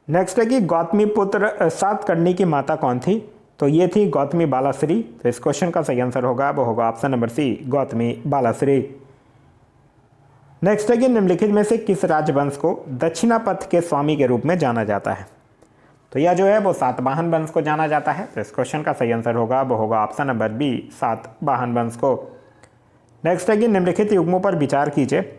नेक्स्ट है कि गौतमी पुत्र सातकर्णी की माता कौन थी? तो ये थी गौतमी बालाश्री। तो इस क्वेश्चन का सही आंसर होगा वो होगा option number C, Gautami Balashri. Next है कि निम्नलिखित में से किस राजवंश को दक्षिणापथ के स्वामी के रूप में जाना जाता है? तो यह जो है वो सातवाहन वंश को जाना जाता है। तो इस क्वेश्चन का सही आंसर होगा वो होगा ऑप्शन नंबर बी, सातवाहन वंश को। नेक्स्ट है कि निम्नलिखित युग्मों पर विचार कीजिए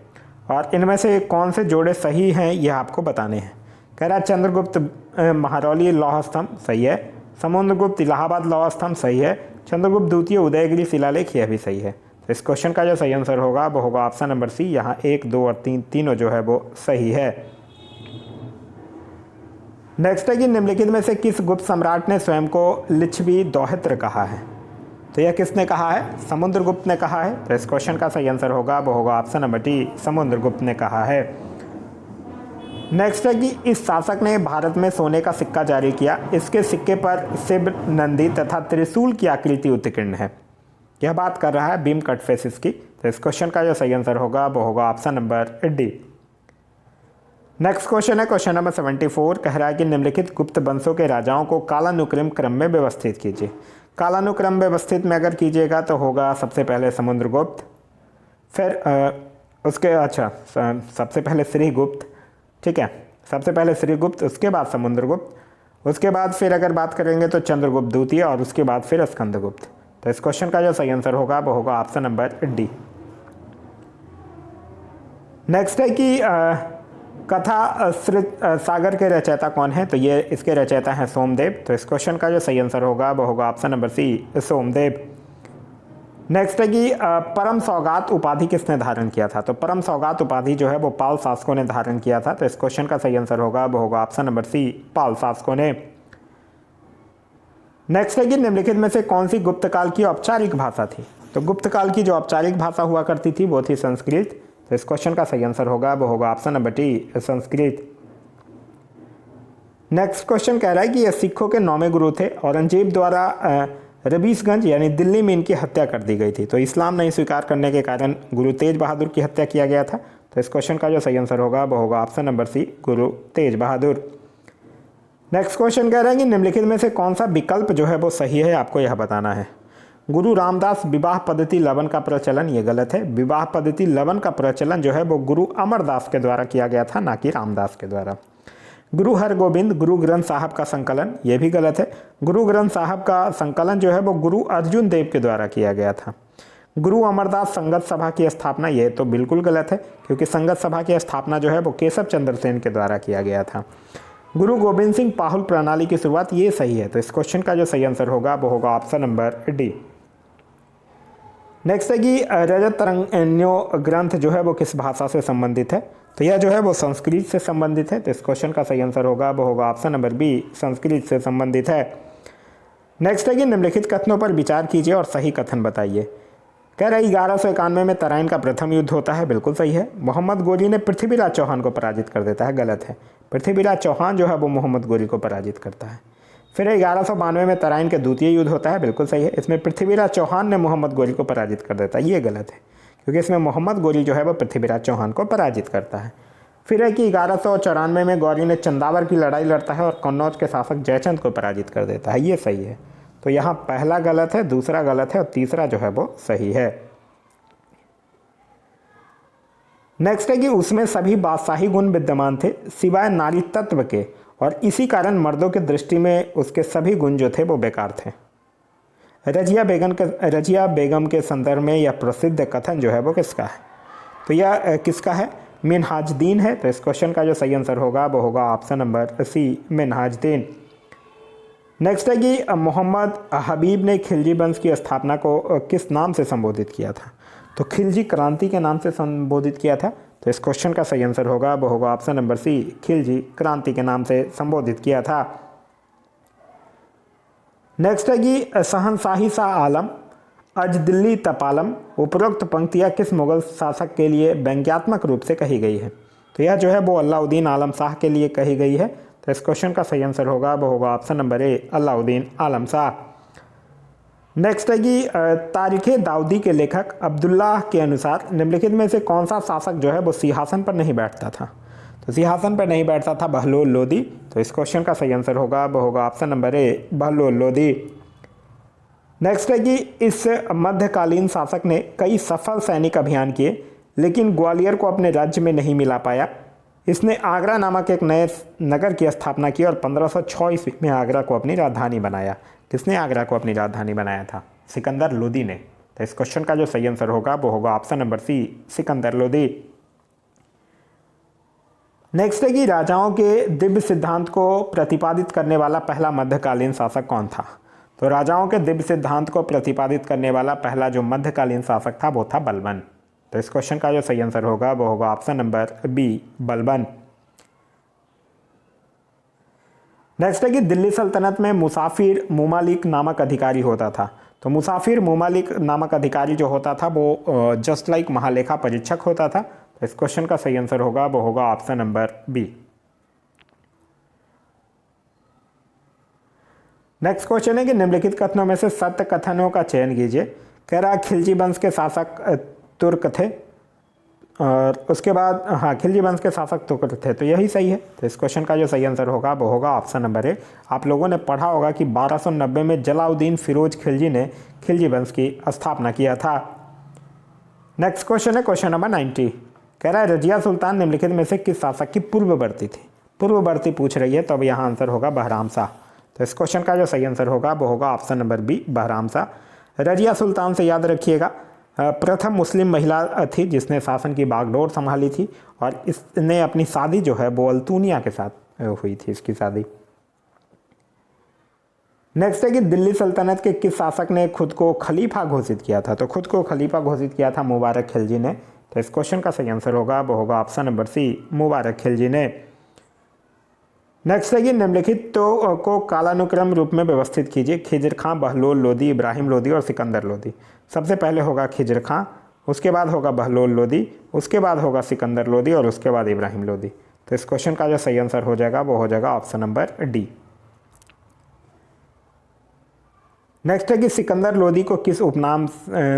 और इनमें से कौन से जोड़े सही हैं यह आपको बताने हैं। कह रहा है चंद्रगुप्त महरौली लौह स्तंभ, सही है। समुद्रगुप्त इलाहाबाद लौह स्तंभ, सही है। चंद्रगुप्त द्वितीय उदयगिरी शिलालेख, यह भी सही है। तो इस क्वेश्चन का जो सही आंसर होगा वो होगा ऑप्शन नंबर सी। यहाँ 1, 2 और 3 तीनों जो है वो सही है। नेक्स्ट है कि निम्नलिखित में से किस गुप्त सम्राट ने स्वयं को लिच्छवी दौहित्र कहा है? तो यह किसने कहा है? समुद्रगुप्त ने कहा है। तो इस क्वेश्चन का सही आंसर होगा वो होगा ऑप्शन नंबर डी, समुद्रगुप्त ने कहा है। नेक्स्ट है कि इस शासक ने भारत में सोने का सिक्का जारी किया, इसके सिक्के पर शिव, नंदी तथा त्रिशूल की आकृति उत्कीर्ण है। यह बात कर रहा है बीम कट फेसिस की। तो इस क्वेश्चन का जो सही आंसर होगा वो होगा option number D. Next question है क्वेश्चन नंबर 74, कह रहा है कि निम्नलिखित गुप्त वंशों के राजाओं को कालानुक्रम क्रम में व्यवस्थित कीजिए। कालानुक्रम व्यवस्थित में अगर कीजिएगा तो होगा सबसे पहले समुद्रगुप्त, फिर सबसे पहले श्रीगुप्त, ठीक है, सबसे पहले श्रीगुप्त, उसके बाद समुद्रगुप्त, उसके बाद फिर अगर बात करेंगे तो चंद्रगुप्त द्वितीय, और उसके बाद फिर स्कंदगुप्त। तो इस क्वेश्चन का जो सही आंसर होगा वो होगा ऑप्शन नंबर डी। नेक्स्ट है कि कथा सागर के रचयिता कौन है? तो ये इसके रचयिता हैं सोमदेव। तो इस क्वेश्चन का जो सही आंसर होगा वो होगा option number C, Somadeva. Next है कि परम सौगात उपाधि किसने धारण किया था? तो परम सौगात उपाधि जो है वो पाल शासकों ने धारण किया था। तो इस क्वेश्चन का सही आंसर होगा वो होगा ऑप्शन नंबर सी, पाल शासकों ने। नेक्स्ट है कि निम्नलिखित में से कौन सी गुप्त काल की औपचारिक भाषा थी? तो गुप्त काल की जो औपचारिक भाषा हुआ करती थी वो थी संस्कृत। तो इस क्वेश्चन का सही आंसर होगा वो होगा option number T, Sanskrit. Next question कह रहा है कि ये सिखों के 9वें गुरु थे। औरंगजेब द्वारा रबीसगंज यानी दिल्ली में इनकी हत्या कर दी गई थी। तो इस्लाम नहीं स्वीकार करने के कारण गुरु तेज बहादुर की हत्या किया गया था। तो इस क्वेश्चन का जो सही आंसर होगा वो होगा ऑप्शन नंबर सी, गुरु तेज बहादुर। नेक्स्ट क्वेश्चन कह रहा है कि निम्नलिखित में से कौन सा विकल्प जो है वो सही है, आपको यह बताना है। गुरु रामदास विवाह पद्धति लवन का प्रचलन, ये गलत है। विवाह पद्धति लवन का प्रचलन जो है वो गुरु अमरदास के द्वारा किया गया था, ना कि रामदास के द्वारा। गुरु हरगोबिंद गुरु ग्रंथ साहब का संकलन, ये भी गलत है। गुरु ग्रंथ साहब का संकलन जो है वो गुरु अर्जुन देव के द्वारा किया गया था। गुरु अमरदास संगत सभा की स्थापना, ये तो बिल्कुल गलत है, क्योंकि संगत सभा की स्थापना जो है वो केशव चंद्र सेन के द्वारा किया गया था। गुरु गोविंद सिंह पाहुल प्रणाली की शुरुआत, ये सही है। तो इस क्वेश्चन का जो सही आंसर होगा वो होगा ऑप्शन नंबर डी। नेक्स्ट है कि रजत तरंगिणियों ग्रंथ जो है वो किस भाषा से संबंधित है? तो यह जो है वो संस्कृत से संबंधित है। तो इस क्वेश्चन का सही आंसर होगा वो होगा ऑप्शन नंबर बी, संस्कृत से संबंधित है। नेक्स्ट है कि निम्नलिखित कथनों पर विचार कीजिए और सही कथन बताइए। कह रहा है 1191 में तराइन का प्रथम युद्ध होता है, बिल्कुल सही है। मोहम्मद गोरी ने पृथ्वीराज चौहान को पराजित कर देता है, गलत है। पृथ्वीराज चौहान जो है वो मोहम्मद गोरी को पराजित करता है। फिर 1192 में तराइन के द्वितीय युद्ध होता है, बिल्कुल सही है। इसमें पृथ्वीराज चौहान ने मोहम्मद गोरी को पराजित कर देता है, ये गलत है, क्योंकि इसमें मोहम्मद गोरी जो है वो पृथ्वीराज चौहान को पराजित करता है। फिर है कि 1194 में गौरी ने चंदावर की लड़ाई लड़ता है और कन्नौज के शासक जयचंद को पराजित कर देता है, ये सही है। तो यहाँ पहला गलत है, दूसरा गलत है और तीसरा जो है वो सही है। नेक्स्ट है कि उसमें सभी बादशाही गुण विद्यमान थे सिवाय नारी तत्व के, और इसी कारण मर्दों की दृष्टि में उसके सभी गुण जो थे वो बेकार थे। रजिया बेगम के संदर्भ में यह प्रसिद्ध कथन जो है वो किसका है? तो यह किसका है? मिनहाजुद्दीन है। तो इस क्वेश्चन का जो सही आंसर होगा वो होगा option number C, Minhajuddin. Next है कि मोहम्मद हबीब ने खिलजी वंश की स्थापना को किस नाम से संबोधित किया था? तो खिलजी क्रांति के नाम से संबोधित किया था। तो इस क्वेश्चन का सही आंसर होगा वो होगा ऑप्शन नंबर सी, खिलजी क्रांति के नाम से संबोधित किया था। नेक्स्ट है कि शहंशाही शाह आलम अज दिल्ली तपालम, उपरोक्त पंक्तियाँ किस मुगल शासक के लिए व्यंग्यात्मक रूप से कही गई है? तो यह जो है वो अलाउद्दीन आलम शाह के लिए कही गई है। तो इस क्वेश्चन का सही आंसर होगा वो होगा ऑप्शन नंबर ए, अलाउद्दीन आलम शाह। नेक्स्ट है कि तारीख़ दाऊदी के लेखक अब्दुल्लाह के अनुसार निम्नलिखित में से कौन सा शासक जो है वो सिंहासन पर नहीं बैठता था? तो सिंहासन पर नहीं बैठता था बहलोल लोदी। तो इस क्वेश्चन का सही आंसर होगा वो होगा ऑप्शन नंबर ए, बहलोल लोदी। नेक्स्ट है कि इस मध्यकालीन शासक ने कई सफल सैनिक अभियान किए, लेकिन ग्वालियर को अपने राज्य में नहीं मिला पाया। इसने आगरा नामक एक नए नगर की स्थापना की और 1506 ईस्वी में आगरा को अपनी राजधानी बनाया। किसने आगरा को अपनी राजधानी बनाया था? सिकंदर लोदी ने। तो इस क्वेश्चन का जो सही आंसर होगा वो होगा option number C, Sikandar Lodi. Next है कि राजाओं के दिव्य सिद्धांत को प्रतिपादित करने वाला पहला मध्यकालीन शासक कौन था? तो राजाओं के दिव्य सिद्धांत को प्रतिपादित करने वाला पहला जो मध्यकालीन शासक था वो था बलबन। तो इस क्वेश्चन का जो सही आंसर होगा वो होगा option number B, Balban. Next है कि दिल्ली सल्तनत में मुसाफिर मुमालिक नामक अधिकारी होता था। तो मुसाफिर मुमालिक नामक अधिकारी जो होता था वो जस्ट लाइक महालेखा परीक्षक होता था। तो इस क्वेश्चन का सही आंसर होगा वो होगा option number B. Next question है कि निम्नलिखित कथनों में से सत्य कथनों का चयन कीजिए। कह रहा है खिलजी वंश के शासक तुर्क थे, और उसके बाद हाँ खिलजी वंश के शासक तुर्क थे, तो यही सही है। तो इस क्वेश्चन का जो सही आंसर होगा वो होगा ऑप्शन नंबर ए। आप लोगों ने पढ़ा होगा कि 1290 में जलालुद्दीन फिरोज खिलजी ने खिलजी वंश की स्थापना किया था। नेक्स्ट क्वेश्चन है क्वेश्चन नंबर 90। कह रहा है रजिया सुल्तान निम्नलिखित में से किस शासक की पूर्ववर्ती थी? पूर्ववर्ती पूछ रही है, तो अब यहाँ आंसर होगा बहराम शाह। तो इस क्वेश्चन का जो सही आंसर होगा वो होगा option number B, Bahram Shah. Razia Sultan से याद रखिएगा प्रथम मुस्लिम महिला थी जिसने शासन की बागडोर संभाली थी, और इसने अपनी शादी जो है वो अल्तुनिया के साथ हुई थी, इसकी शादी। नेक्स्ट है कि दिल्ली सल्तनत के किस शासक ने खुद को खलीफा घोषित किया था? तो खुद को खलीफा घोषित किया था मुबारक खिलजी ने। तो इस क्वेश्चन का सही आंसर होगा वो होगा ऑप्शन नंबर सी, मुबारक खिलजी ने। नेक्स्ट है कि निम्नलिखित तो को कालानुक्रम रूप में व्यवस्थित कीजिए। खिजर खां, बहलोल लोदी, इब्राहिम लोदी और सिकंदर लोदी। सबसे पहले होगा खिजर खां, उसके बाद होगा बहलोल लोदी, उसके बाद होगा सिकंदर लोदी और उसके बाद इब्राहिम लोदी। तो इस क्वेश्चन का जो सही आंसर हो जाएगा वो हो जाएगा ऑप्शन नंबर डी। नेक्स्ट है कि सिकंदर लोदी को किस उपनाम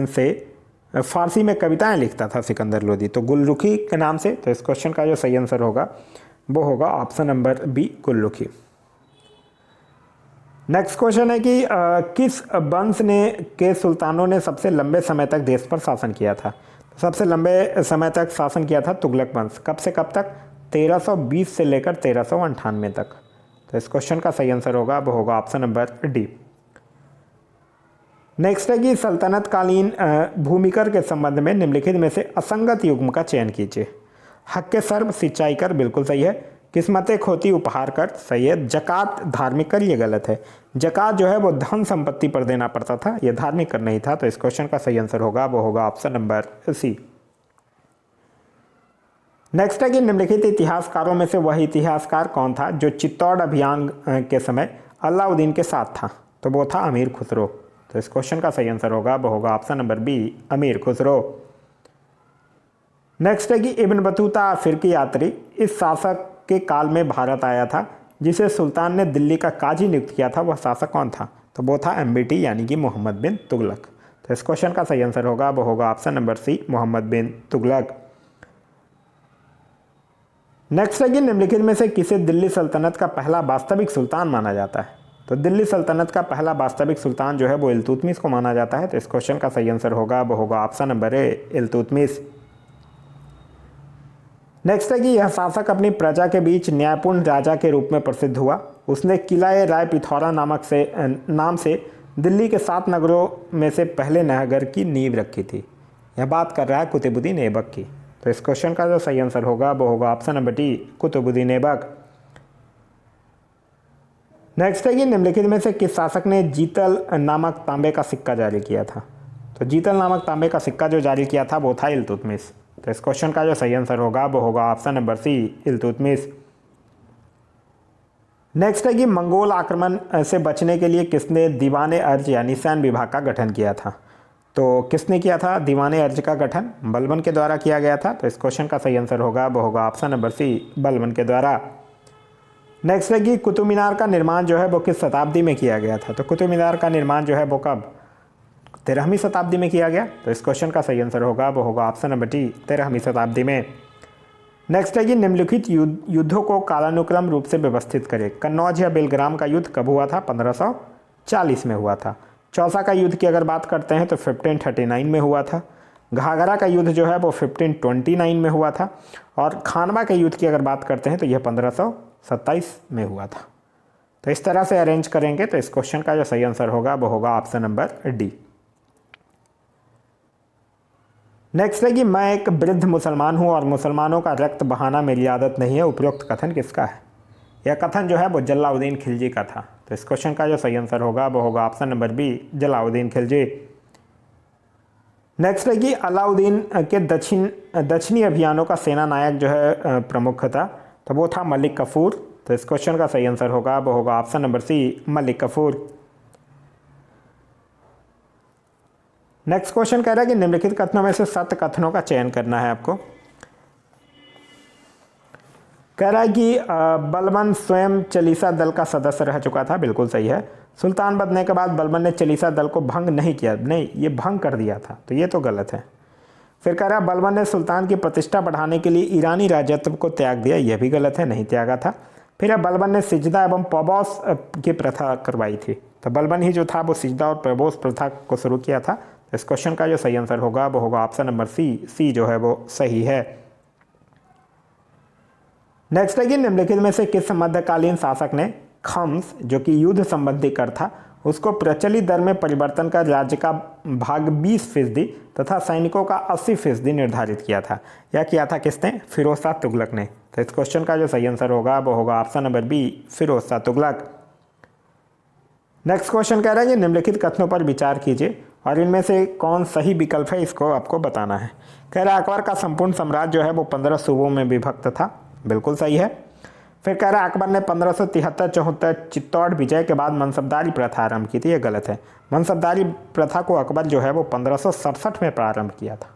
से फारसी में कविताएं लिखता था सिकंदर लोदी? तो गुलरुखी के नाम से। तो इस क्वेश्चन का जो सही आंसर होगा वो होगा option number B, Gulrukhi. Next question है कि किस वंश ने के सुल्तानों ने सबसे लंबे समय तक देश पर शासन किया था? सबसे लंबे समय तक शासन किया था तुगलक वंश। कब से कब तक? 1320 से लेकर 1398 तक। तो इस क्वेश्चन का सही आंसर होगा वो होगा ऑप्शन नंबर डी। नेक्स्ट है कि सल्तनत कालीन भूमिकर के संबंध में निम्नलिखित में से असंगत युग्म का चयन कीजिए। हक के सर्व, सिंचाई कर, बिल्कुल सही है। किस्मत खोती, उपहार कर, सही है। जकात, धार्मिक कर, ये गलत है। जकात जो है वो धन संपत्ति पर देना पड़ता था, ये धार्मिक कर नहीं था। तो इस क्वेश्चन का सही आंसर होगा वो होगा ऑप्शन नंबर सी। नेक्स्ट है कि निम्नलिखित इतिहासकारों में से वह इतिहासकार कौन था जो चित्तौड़ अभियान के समय अलाउद्दीन के साथ था? तो वो था अमीर खुसरो। तो इस क्वेश्चन का सही आंसर होगा वो होगा ऑप्शन नंबर बी, अमीर खुसरो। नेक्स्ट है कि इब्न बतूता अफ्रीकी यात्री इस शासक के काल में भारत आया था जिसे सुल्तान ने दिल्ली का काजी नियुक्त किया था, वह शासक कौन था? तो वो था एमबीटी यानी कि मोहम्मद बिन तुगलक। तो इस क्वेश्चन का सही आंसर होगा वो होगा ऑप्शन नंबर सी, मोहम्मद बिन तुगलक। नेक्स्ट है कि निम्नलिखित में से किसे दिल्ली सल्तनत का पहला वास्तविक सुल्तान माना जाता है? तो दिल्ली सल्तनत का पहला वास्तविक सुल्तान जो है वो इल्तुतमिश को माना जाता है। तो इस क्वेश्चन का सही आंसर होगा वो होगा ऑप्शन नंबर ए, इल्तुतमिश। नेक्स्ट है कि यह शासक अपनी प्रजा के बीच न्यायपूर्ण राजा के रूप में प्रसिद्ध हुआ। उसने किला राय पिथौरा नाम से दिल्ली के 7 नगरों में से पहले नगर की नींव रखी थी। यह बात कर रहा है कुतुबुद्दीन ऐबक की। तो इस क्वेश्चन का जो सही आंसर होगा वो होगा option number D, Qutubuddin Aibak. Next है कि निम्नलिखित में से किस शासक ने जीतल नामक तांबे का सिक्का जारी किया था? तो जीतल नामक तांबे का सिक्का जो जारी किया था वो था इल्तुतमिश। तो इस क्वेश्चन का जो सही आंसर होगा वो होगा option number C, Iltutmish. Next है कि मंगोल आक्रमण से बचने के लिए किसने दीवाने अर्ज यानी सैन्य विभाग का गठन किया था? तो किसने किया था दीवाने अर्ज का गठन? बलबन के द्वारा किया गया था। तो इस क्वेश्चन का सही आंसर होगा वो होगा ऑप्शन नंबर सी, बलबन के द्वारा। नेक्स्ट है कि कुतुब मीनार का निर्माण जो है वो किस शताब्दी में किया गया था? तो कुतुब मीनार का निर्माण जो है वो कब? 13वीं शताब्दी में किया गया। तो इस क्वेश्चन का सही आंसर होगा वो होगा ऑप्शन नंबर डी, 13वीं शताब्दी में। नेक्स्ट है कि निम्नलिखित युद्धों को कालानुक्रम रूप से व्यवस्थित करें। कन्नौज या बेलग्राम का युद्ध कब हुआ था? 1540 में हुआ था। चौसा का युद्ध की अगर बात करते हैं तो 1539 में हुआ था। घाघरा का युद्ध जो है वो 1529 में हुआ था। और खानवा के युद्ध की अगर बात करते हैं तो यह 1527 में हुआ था। तो इस तरह से अरेंज करेंगे तो इस क्वेश्चन का जो सही आंसर होगा वो होगा ऑप्शन नंबर डी। नेक्स्ट है कि मैं एक वृद्ध मुसलमान हूँ और मुसलमानों का रक्त बहाना मेरी आदत नहीं है। उपरोक्त कथन किसका है? यह कथन जो है वो जलालुद्दीन खिलजी का था। तो इस क्वेश्चन का जो सही आंसर होगा वो होगा option number B, Jalaluddin Khilji. Next है कि अलाउद्दीन के दक्षिणी अभियानों का सेना नायक जो है प्रमुख था, तो वो था मलिक कफूर। तो इस क्वेश्चन का सही आंसर होगा वो होगा option number C, Malik Kafur. Next question कह रहा है कि निम्नलिखित कथनों में से सत्य कथनों का चयन करना है आपको। कह रहा है कि बलबन स्वयं चालीसा दल का सदस्य रह चुका था, बिल्कुल सही है। सुल्तान बनने के बाद बलबन ने चालीसा दल को भंग नहीं किया, नहीं ये भंग कर दिया था, तो ये तो गलत है। फिर कह रहा बलबन ने सुल्तान की प्रतिष्ठा बढ़ाने के लिए ईरानी राजत्व को त्याग दिया, यह भी गलत है, नहीं त्यागा था। फिर अब बलबन ने सिजदा एवं पबोस की प्रथा करवाई थी, तो बलबन ही जो था वो सिजदा और पबोस प्रथा को शुरू किया था। इस क्वेश्चन का जो सही आंसर होगा वो होगा ऑप्शन नंबर सी जो है वो सही है। नेक्स्ट है कि निम्नलिखित में से किस मध्यकालीन शासक ने खम्स जो कि युद्ध संबंधी कर था उसको प्रचलित दर में परिवर्तन कर राज्य का भाग 20% तथा सैनिकों का 80% निर्धारित किया था? यह किया था किसने? फिरोज शाह तुगलक ने। तो इस क्वेश्चन का जो सही आंसर होगा वो होगा option number B, Firoz Shah Tughlaq. Next question कह रहा है कि निम्नलिखित कथनों पर विचार कीजिए और इनमें से कौन सही विकल्प है इसको आपको बताना है। कह रहा है अकबर का संपूर्ण साम्राज्य जो है वो 15 सूबों में विभक्त था, बिल्कुल सही है। फिर कह रहा है अकबर ने 1573-74 चित्तौड़ विजय के बाद मनसबदारी प्रथा आरंभ की थी, ये गलत है। मनसबदारी प्रथा को अकबर जो है वो 1567 में प्रारंभ किया था,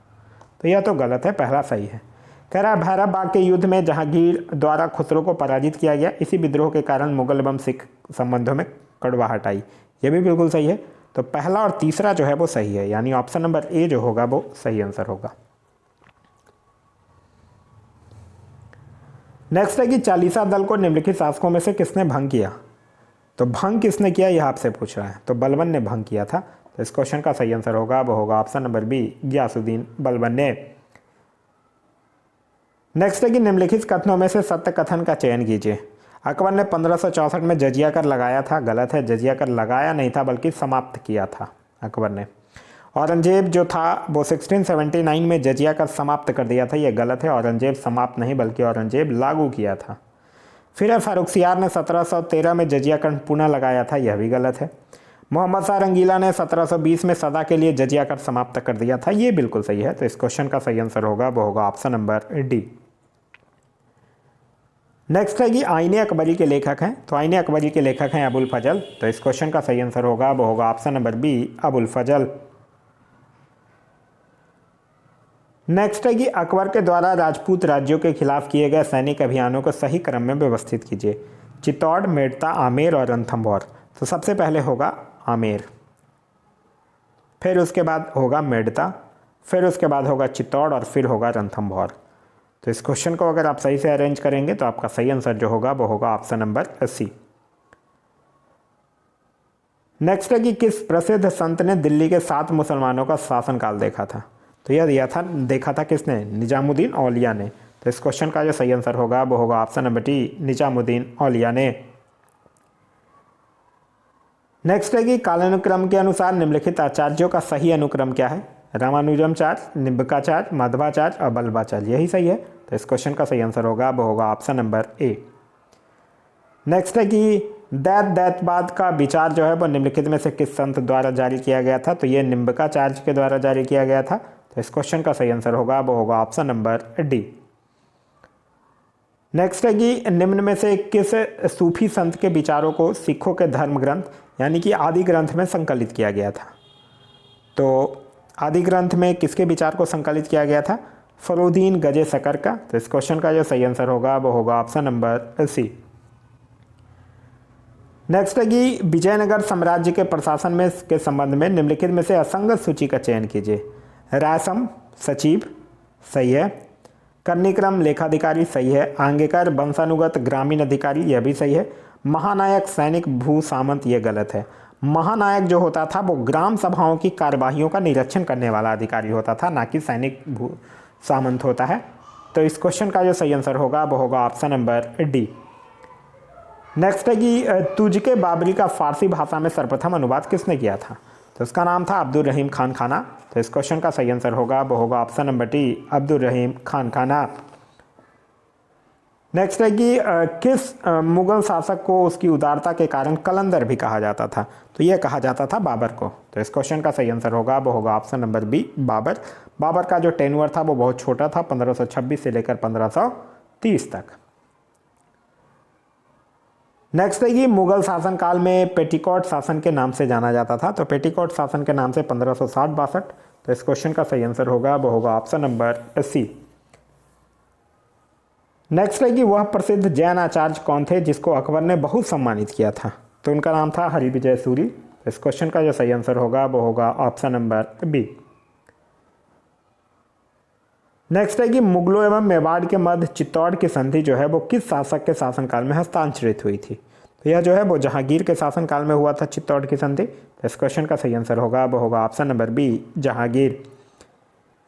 तो यह तो गलत है, पहला सही है। कह रहा है भैरव बाग के युद्ध में जहांगीर द्वारा खुसरो को पराजित किया गया, इसी विद्रोह के कारण मुगल एवं सिख संबंधों में कड़वाहट आई, यह भी बिल्कुल सही है। तो पहला और तीसरा जो है वो सही है, यानी ऑप्शन नंबर ए जो होगा वो सही आंसर होगा। नेक्स्ट है कि चालीसा दल को निम्नलिखित शासकों में से किसने भंग किया? तो भंग किसने किया यह आपसे पूछ रहा है, तो बलबन ने भंग किया था। तो इस क्वेश्चन का सही आंसर होगा वो होगा option number B, Ghiyasuddin Balban ने। नेक्स्ट है कि निम्नलिखित कथनों में से सत्य कथन का चयन कीजिए। अकबर ने 1564 में जजिया कर लगाया था, गलत है, जजिया कर लगाया नहीं था बल्कि समाप्त किया था अकबर ने। औरंगजेब जो था वो 1679 में जजिया कर समाप्त कर दिया था, यह गलत है, औरंगजेब समाप्त नहीं बल्कि औरंगजेब लागू किया था। फिर फारुखसियार ने 1713 में जजिया कर पुनः लगाया था, यह भी गलत है। मोहम्मद शाह रंगीला ने 1720 में सदा के लिए जजिया कर समाप्त कर दिया था, ये बिल्कुल सही है। तो इस क्वेश्चन का सही आंसर होगा वो होगा ऑप्शन नंबर डी। नेक्स्ट है कि आईने अकबरी के लेखक हैं, तो आईने अकबरी के लेखक हैं अबुल फजल। तो इस क्वेश्चन का सही आंसर होगा वो होगा ऑप्शन नंबर बी, अबुल फजल। नेक्स्ट है कि अकबर के द्वारा राजपूत राज्यों के खिलाफ किए गए सैनिक अभियानों को सही क्रम में व्यवस्थित कीजिए। चित्तौड़, मेड़ता, आमेर और रणथंभौर। तो सबसे पहले होगा आमेर, फिर उसके बाद होगा मेड़ता, फिर उसके बाद होगा चित्तौड़ और फिर होगा रणथंभौर। तो इस क्वेश्चन को अगर आप सही से अरेंज करेंगे तो आपका सही आंसर जो होगा वो होगा ऑप्शन नंबर सी। नेक्स्ट है कि किस प्रसिद्ध संत ने दिल्ली के 7 मुसलमानों का शासनकाल देखा था? तो यह देखा था किसने? निजामुद्दीन औलिया ने। तो इस क्वेश्चन का जो सही आंसर होगा वो होगा ऑप्शन नंबर डी, निजामुद्दीन औलिया ने। नेक्स्ट है कि कालानुक्रम के अनुसार निम्नलिखित आचार्यों का सही अनुक्रम क्या है? रामानुजमाचार्य, निम्बकाचार्य, माधवाचार्य और बल्लभाचार्य, यही सही है। तो इस क्वेश्चन का सही आंसर होगा वो होगा ऑप्शन नंबर ए। नेक्स्ट है कि दैतवाद का विचार जो है वो निम्नलिखित में से किस संत द्वारा जारी किया गया था? तो ये निम्बकाचार्य के द्वारा जारी किया गया था। तो इस क्वेश्चन का सही आंसर होगा वो होगा ऑप्शन नंबर डी। नेक्स्ट है कि निम्न में से किस सूफी संत के विचारों को सिखों के धर्म ग्रंथ यानी कि आदि ग्रंथ में संकलित किया गया था? तो आदि ग्रंथ में किसके विचार को संकलित किया गया था? फरुद्दीन गजे सकर का। तो इस क्वेश्चन का जो सही आंसर होगा वो होगा ऑप्शन नंबर सी। नेक्स्ट है कि विजयनगर साम्राज्य के प्रशासन में के संबंध में निम्नलिखित में से असंगत सूची का चयन कीजिए। रायसम सचिव सही है, कर्णिक्रम लेखाधिकारी सही है, आंगेकर वंशानुगत ग्रामीण अधिकारी यह भी सही है, महानायक सैनिक भू सामंत यह गलत है। महानायक जो होता था वो ग्राम सभाओं की कार्यवाहियों का निरीक्षण करने वाला अधिकारी होता था, ना कि सैनिक भू सामंत होता है। तो इस क्वेश्चन का जो सही आंसर होगा वो होगा ऑप्शन नंबर डी। नेक्स्ट है कि तुझके बाबरी का फारसी भाषा में सर्वप्रथम अनुवाद किसने किया था? तो उसका नाम था अब्दुल रहीम खान खाना। तो इस क्वेश्चन का सही आंसर होगा वो होगा ऑप्शन नंबर डी, अब्दुल रहीम खान खाना। नेक्स्ट है कि किस मुगल शासक को उसकी उदारता के कारण कलंदर भी कहा जाता था? तो यह कहा जाता था बाबर को। तो इस क्वेश्चन का सही आंसर होगा वो होगा option number B, Babur. Babur का जो टेन्योर था वो बहुत छोटा था, 1526 से लेकर 1530 तक। नेक्स्ट है कि मुगल शासनकाल में पेटिकोट शासन के नाम से जाना जाता था। तो पेटिकोट शासन के नाम से 1560-62। तो इस क्वेश्चन का सही आंसर होगा वो होगा ऑप्शन नंबर सी। नेक्स्ट है कि वह प्रसिद्ध जैन आचार्य कौन थे जिसको अकबर ने बहुत सम्मानित किया था? तो उनका नाम था हरिविजय सूरी। इस क्वेश्चन का जो सही आंसर होगा वो होगा ऑप्शन नंबर बी। नेक्स्ट है कि मुगलों एवं मेवाड़ के मध्य चित्तौड़ की संधि जो है वो किस शासक के शासनकाल में हस्तांतरित हुई थी? तो यह जो है वो जहांगीर के शासनकाल में हुआ था चित्तौड़ की संधि। तो इस क्वेश्चन का सही आंसर होगा वो होगा option number B, Jahangir.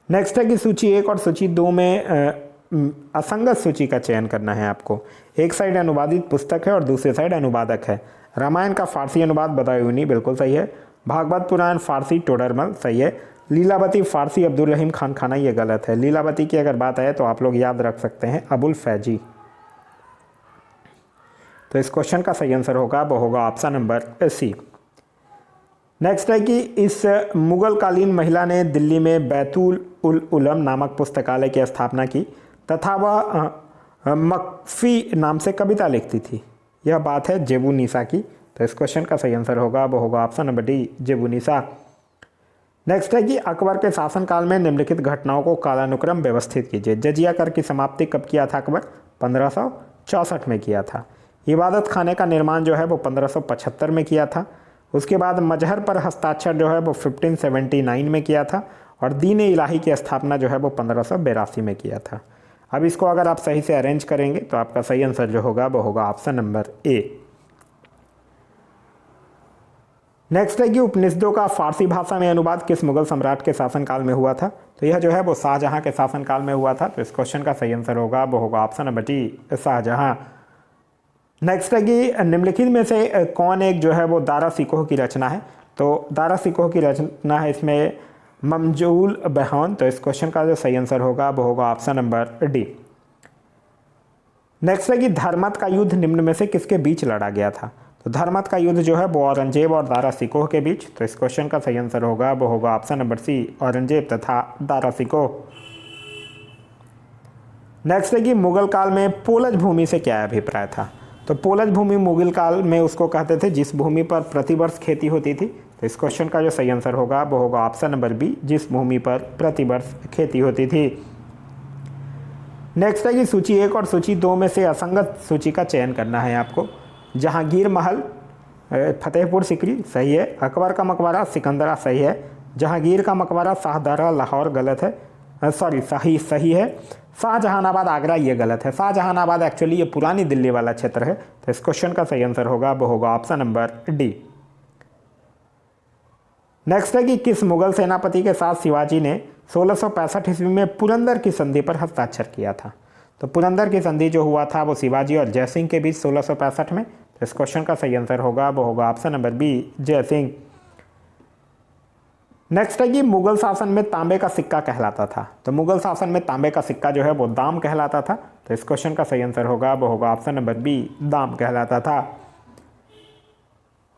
Next है कि सूची 1 और सूची 2 में असंगत सूची का चयन करना है आपको। एक साइड अनुवादित पुस्तक है और दूसरी साइड अनुवादक है। रामायण का फारसी अनुवाद बदायूनी बिल्कुल सही है। भागवत पुराण फारसी टोडरमल सही है। लीलावती फारसी अब्दुल रहीम खान खाना ये गलत है। लीलावती की अगर बात आए तो आप लोग याद रख सकते हैं अबुल फैजी। तो इस क्वेश्चन का सही आंसर होगा वो होगा ऑप्शन नंबर सी। नेक्स्ट है कि इस मुगल कालीन महिला ने दिल्ली में बैतुल उल उलम नामक पुस्तकालय की स्थापना की तथा वह मकफी नाम से कविता लिखती थी। यह बात है जेबुनिसा की। तो इस क्वेश्चन का सही आंसर होगा वो होगा ऑप्शन नंबर डी, जेबुनिसा। नेक्स्ट है कि अकबर के शासनकाल में निम्नलिखित घटनाओं को कालानुक्रम व्यवस्थित कीजिए। जजिया कर की समाप्ति कब किया था अकबर? 1564 में किया था। इबादत खाने का निर्माण जो है वो 1575 में किया था। उसके बाद मजहर पर हस्ताक्षर जो है वो 1579 में किया था और दीन इलाही की स्थापना जो है वो 1582 में किया था। अब इसको अगर आप सही से अरेंज करेंगे तो आपका सही आंसर जो होगा वो होगा ऑप्शन नंबर ए। नेक्स्ट है कि उपनिषदों का फारसी भाषा में अनुवाद किस मुगल सम्राट के शासनकाल में हुआ था? तो यह जो है वो शाहजहां के शासनकाल में हुआ था। तो इस क्वेश्चन का सही आंसर होगा वो होगा option number D, Shahjahan. Next है कि निम्नलिखित में से कौन एक जो है वो दारा सिकोह की रचना है? तो दारा सिकोह की रचना है इसमें ममजूल बहन। तो इस क्वेश्चन का जो सही आंसर होगा वो होगा ऑप्शन नंबर डी। नेक्स्ट है कि धर्मत का युद्ध निम्न में से किसके बीच लड़ा गया था? तो धर्मत का युद्ध जो है वो औरंगजेब और दारा सिकोह के बीच। तो इस क्वेश्चन का सही आंसर होगा वो होगा ऑप्शन नंबर सी, औरंगजेब तथा दारा सिकोह। नेक्स्ट है कि मुगल काल में पोलज भूमि से क्या अभिप्राय था? तो पोलज भूमि मुगल काल में उसको कहते थे जिस भूमि पर प्रतिवर्ष खेती होती थी। तो इस क्वेश्चन का जो सही आंसर होगा वो होगा ऑप्शन नंबर बी, जिस भूमि पर प्रतिवर्ष खेती होती थी। नेक्स्ट है कि सूची 1 और सूची 2 में से असंगत सूची का चयन करना है आपको। जहांगीर महल फतेहपुर सिकरी सही है। अकबर का मकबरा सिकंदरा सही है। जहांगीर का मकबरा शाहदरा लाहौर गलत है, सही है। शाहजहानाबाद आगरा ये गलत है। शाहजहानाबाद एक्चुअली ये पुरानी दिल्ली वाला क्षेत्र है। तो इस क्वेश्चन का सही आंसर होगा वो होगा ऑप्शन नंबर डी। नेक्स्ट है कि किस मुगल सेनापति के साथ शिवाजी ने 1665 ईस्वी में पुरंदर की संधि पर हस्ताक्षर किया था? तो पुरंदर की संधि जो हुआ था वो शिवाजी और जयसिंह के बीच 1665 में। तो इस क्वेश्चन का सही आंसर होगा वो होगा option number B, Jaisingh. Next है कि मुगल शासन में तांबे का सिक्का कहलाता था। तो मुगल शासन में तांबे का सिक्का जो है वो दाम कहलाता था। तो इस क्वेश्चन का सही आंसर होगा वो होगा ऑप्शन नंबर बी, दाम कहलाता था।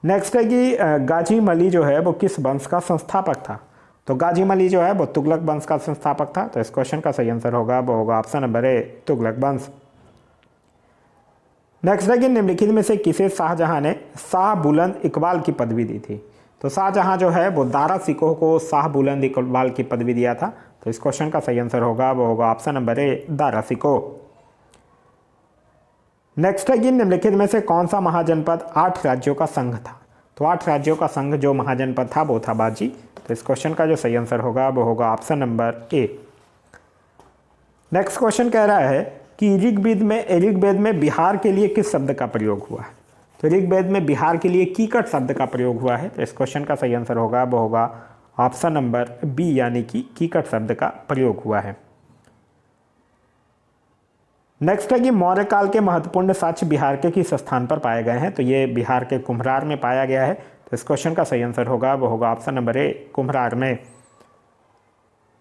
नेक्स्ट है कि गाजी मली जो है वो किस वंश का संस्थापक था? तो गाजी मली जो है वो तुगलक वंश का संस्थापक था। तो इस क्वेश्चन का सही आंसर होगा वो होगा ऑप्शन नंबर ए, तुगलक वंश। नेक्स्ट है कि निम्नलिखित में से किसे शाहजहां ने शाह बुलंद इकबाल की पदवी दी थी? तो शाहजहां जो है वो दारा सिकोह को शाह बुलंद इकबाल की पदवी दिया था। तो इस क्वेश्चन का सही आंसर होगा वो होगा ऑप्शन नंबर ए, दारा सिकोह। नेक्स्ट है कि निम्नलिखित में से कौन सा महाजनपद 8 राज्यों का संघ था? तो 8 राज्यों का संघ जो महाजनपद था वो था बाजी। तो इस क्वेश्चन का जो सही आंसर होगा वो होगा ऑप्शन नंबर ए। नेक्स्ट क्वेश्चन कह रहा है कि ऋग्वेद में बिहार के लिए किस शब्द का प्रयोग हुआ है? तो ऋग्वेद में बिहार के लिए कीकट शब्द का प्रयोग हुआ है। तो इस क्वेश्चन का सही आंसर होगा वो होगा ऑप्शन नंबर बी, यानी कि कीकट शब्द का प्रयोग हुआ है। नेक्स्ट है कि मौर्य काल के महत्वपूर्ण साक्ष्य बिहार के किस स्थान पर पाए गए हैं? तो ये बिहार के कुम्हरार में पाया गया है। तो इस क्वेश्चन का सही आंसर होगा वो होगा ऑप्शन नंबर ए, कुम्हरार में।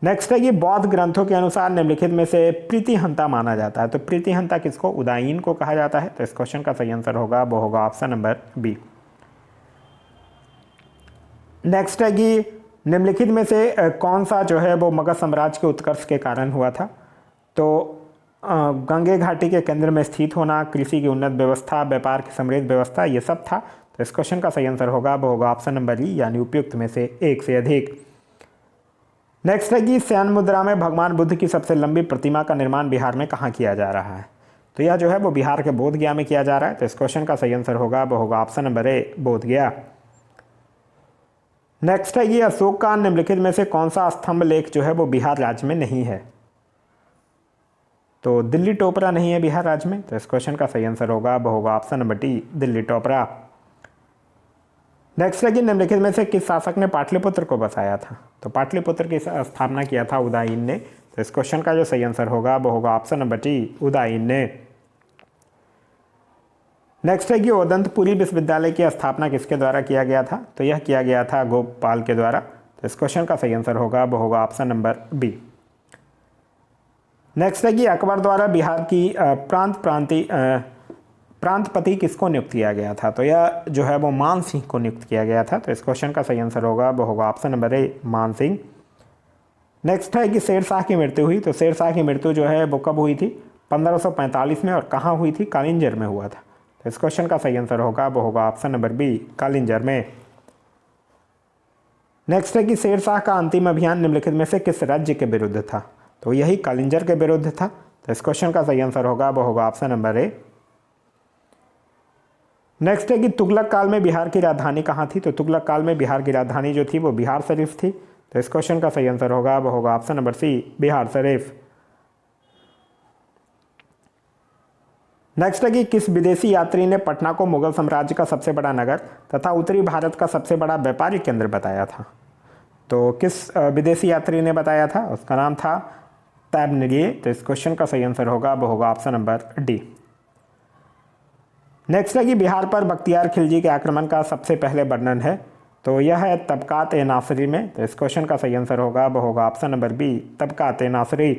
नेक्स्ट है कि बौद्ध ग्रंथों के अनुसार निम्नलिखित में से प्रीतिहंता माना जाता है। तो प्रीतिहंता किसको? उदायीन को कहा जाता है। तो इस क्वेश्चन का सही आंसर होगा वो होगा ऑप्शन नंबर बी। नेक्स्ट है कि निम्नलिखित में से कौन सा जो है वो मगध साम्राज्य के उत्कर्ष के कारण हुआ था? तो गंगे घाटी के केंद्र में स्थित होना, कृषि की उन्नत व्यवस्था, व्यापार की समृद्ध व्यवस्था, ये सब था। तो इस क्वेश्चन का सही आंसर होगा वो होगा ऑप्शन नंबर ई, यानी उपयुक्त में से एक से अधिक। नेक्स्ट है कि सैन मुद्रा में भगवान बुद्ध की सबसे लंबी प्रतिमा का निर्माण बिहार में कहाँ किया जा रहा है? तो यह जो है वो बिहार के बोधगया में किया जा रहा है। तो इस क्वेश्चन का सही आंसर होगा वो होगा option number A, Bodhgaya. Next है ये अशोक का निम्नलिखित में से कौन सा स्तंभ लेख जो है वो बिहार राज्य में नहीं है। तो दिल्ली टोपरा नहीं है बिहार राज्य में। तो इस क्वेश्चन का सही आंसर होगा वो होगा option number D, Delhi Topra. Next है कि निम्नलिखित में से किस शासक ने पाटलिपुत्र को बसाया था। तो पाटलिपुत्र की स्थापना किया था उदयन ने। तो इस क्वेश्चन का जो सही आंसर होगा वो होगा ऑप्शन नंबर डी, उदयन ने। नेक्स्ट है कि ओदंतपुरी विश्वविद्यालय की स्थापना किसके द्वारा किया गया था। तो यह किया गया था गोपाल के द्वारा। तो इस क्वेश्चन का सही आंसर होगा वो होगा ऑप्शन नंबर बी। नेक्स्ट है कि अकबर द्वारा बिहार की प्रांतपति किसको नियुक्त किया गया था। तो यह जो है वो मान सिंह को नियुक्त किया गया था। तो इस क्वेश्चन का सही आंसर होगा वो होगा ऑप्शन नंबर ए, मान सिंह। नेक्स्ट है कि शेरशाह की मृत्यु हुई। तो शेरशाह की मृत्यु जो है वो कब हुई थी, 1545 में, और कहाँ हुई थी, कालिंजर में हुआ था। तो इस क्वेश्चन का सही आंसर होगा वो होगा ऑप्शन नंबर बी, कालिंजर में। नेक्स्ट है कि शेरशाह का अंतिम अभियान निम्नलिखित में से किस राज्य के विरुद्ध था। तो यही कालिंजर के विरुद्ध था। तो इस क्वेश्चन का सही आंसर होगा वो होगा ऑप्शन नंबर ए। नेक्स्ट है कि तुगलक काल में बिहार की राजधानी कहाँ थी। तो तुगलक काल में बिहार की राजधानी जो थी वो बिहार शरीफ थी। तो इस क्वेश्चन का सही आंसर होगा वो होगा ऑप्शन नंबर सी, बिहार शरीफ। नेक्स्ट है कि किस विदेशी यात्री ने पटना को मुगल साम्राज्य का सबसे बड़ा नगर तथा उत्तरी भारत का सबसे बड़ा व्यापारिक केंद्र बताया था। तो किस विदेशी यात्री ने बताया था, उसका नाम था तैबनगिए। तो इस क्वेश्चन का सही आंसर होगा वो होगा ऑप्शन नंबर डी। नेक्स्ट है कि बिहार पर बख्तियार खिलजी के आक्रमण का सबसे पहले वर्णन है। तो यह है तबकात ए नासरी में। तो इस क्वेश्चन का सही आंसर होगा वो होगा ऑप्शन नंबर बी, तबकात ए नासरी।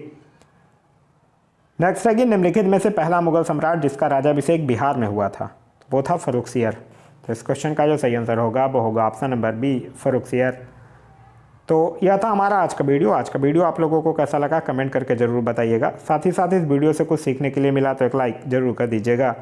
नेक्स्ट है कि निम्नलिखित में से पहला मुगल सम्राट जिसका राज्याभिषेक बिहार में हुआ था, वो था फर्रुखसियर। तो इस क्वेश्चन का जो सही आंसर होगा वो होगा ऑप्शन नंबर बी, फर्रुखसियर। तो यह था हमारा आज का वीडियो। आज का वीडियो आप लोगों को कैसा लगा कमेंट करके ज़रूर बताइएगा। साथ ही साथ इस वीडियो से कुछ सीखने के लिए मिला तो एक लाइक ज़रूर कर दीजिएगा।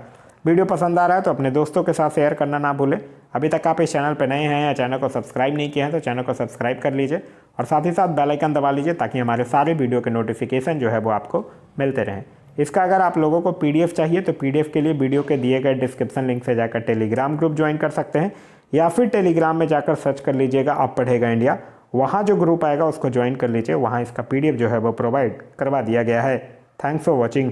वीडियो पसंद आ रहा है तो अपने दोस्तों के साथ शेयर करना ना भूलें। अभी तक आप इस चैनल पर नए हैं या चैनल को सब्सक्राइब नहीं किए हैं तो चैनल को सब्सक्राइब कर लीजिए और साथ ही साथ बेल आइकन दबा लीजिए ताकि हमारे सारे वीडियो के नोटिफिकेशन जो है वो आपको मिलते रहें। इसका अगर आप लोगों को PDF चाहिए तो PDF के लिए वीडियो के दिए गए डिस्क्रिप्शन लिंक से जाकर टेलीग्राम ग्रुप ज्वाइन कर सकते हैं या फिर टेलीग्राम में जाकर सर्च कर लीजिएगा अब पढ़ेगा इंडिया। वहाँ जो ग्रुप आएगा उसको ज्वाइन कर लीजिए। वहाँ इसका PDF जो है वो प्रोवाइड करवा दिया गया है। Thanks for watching.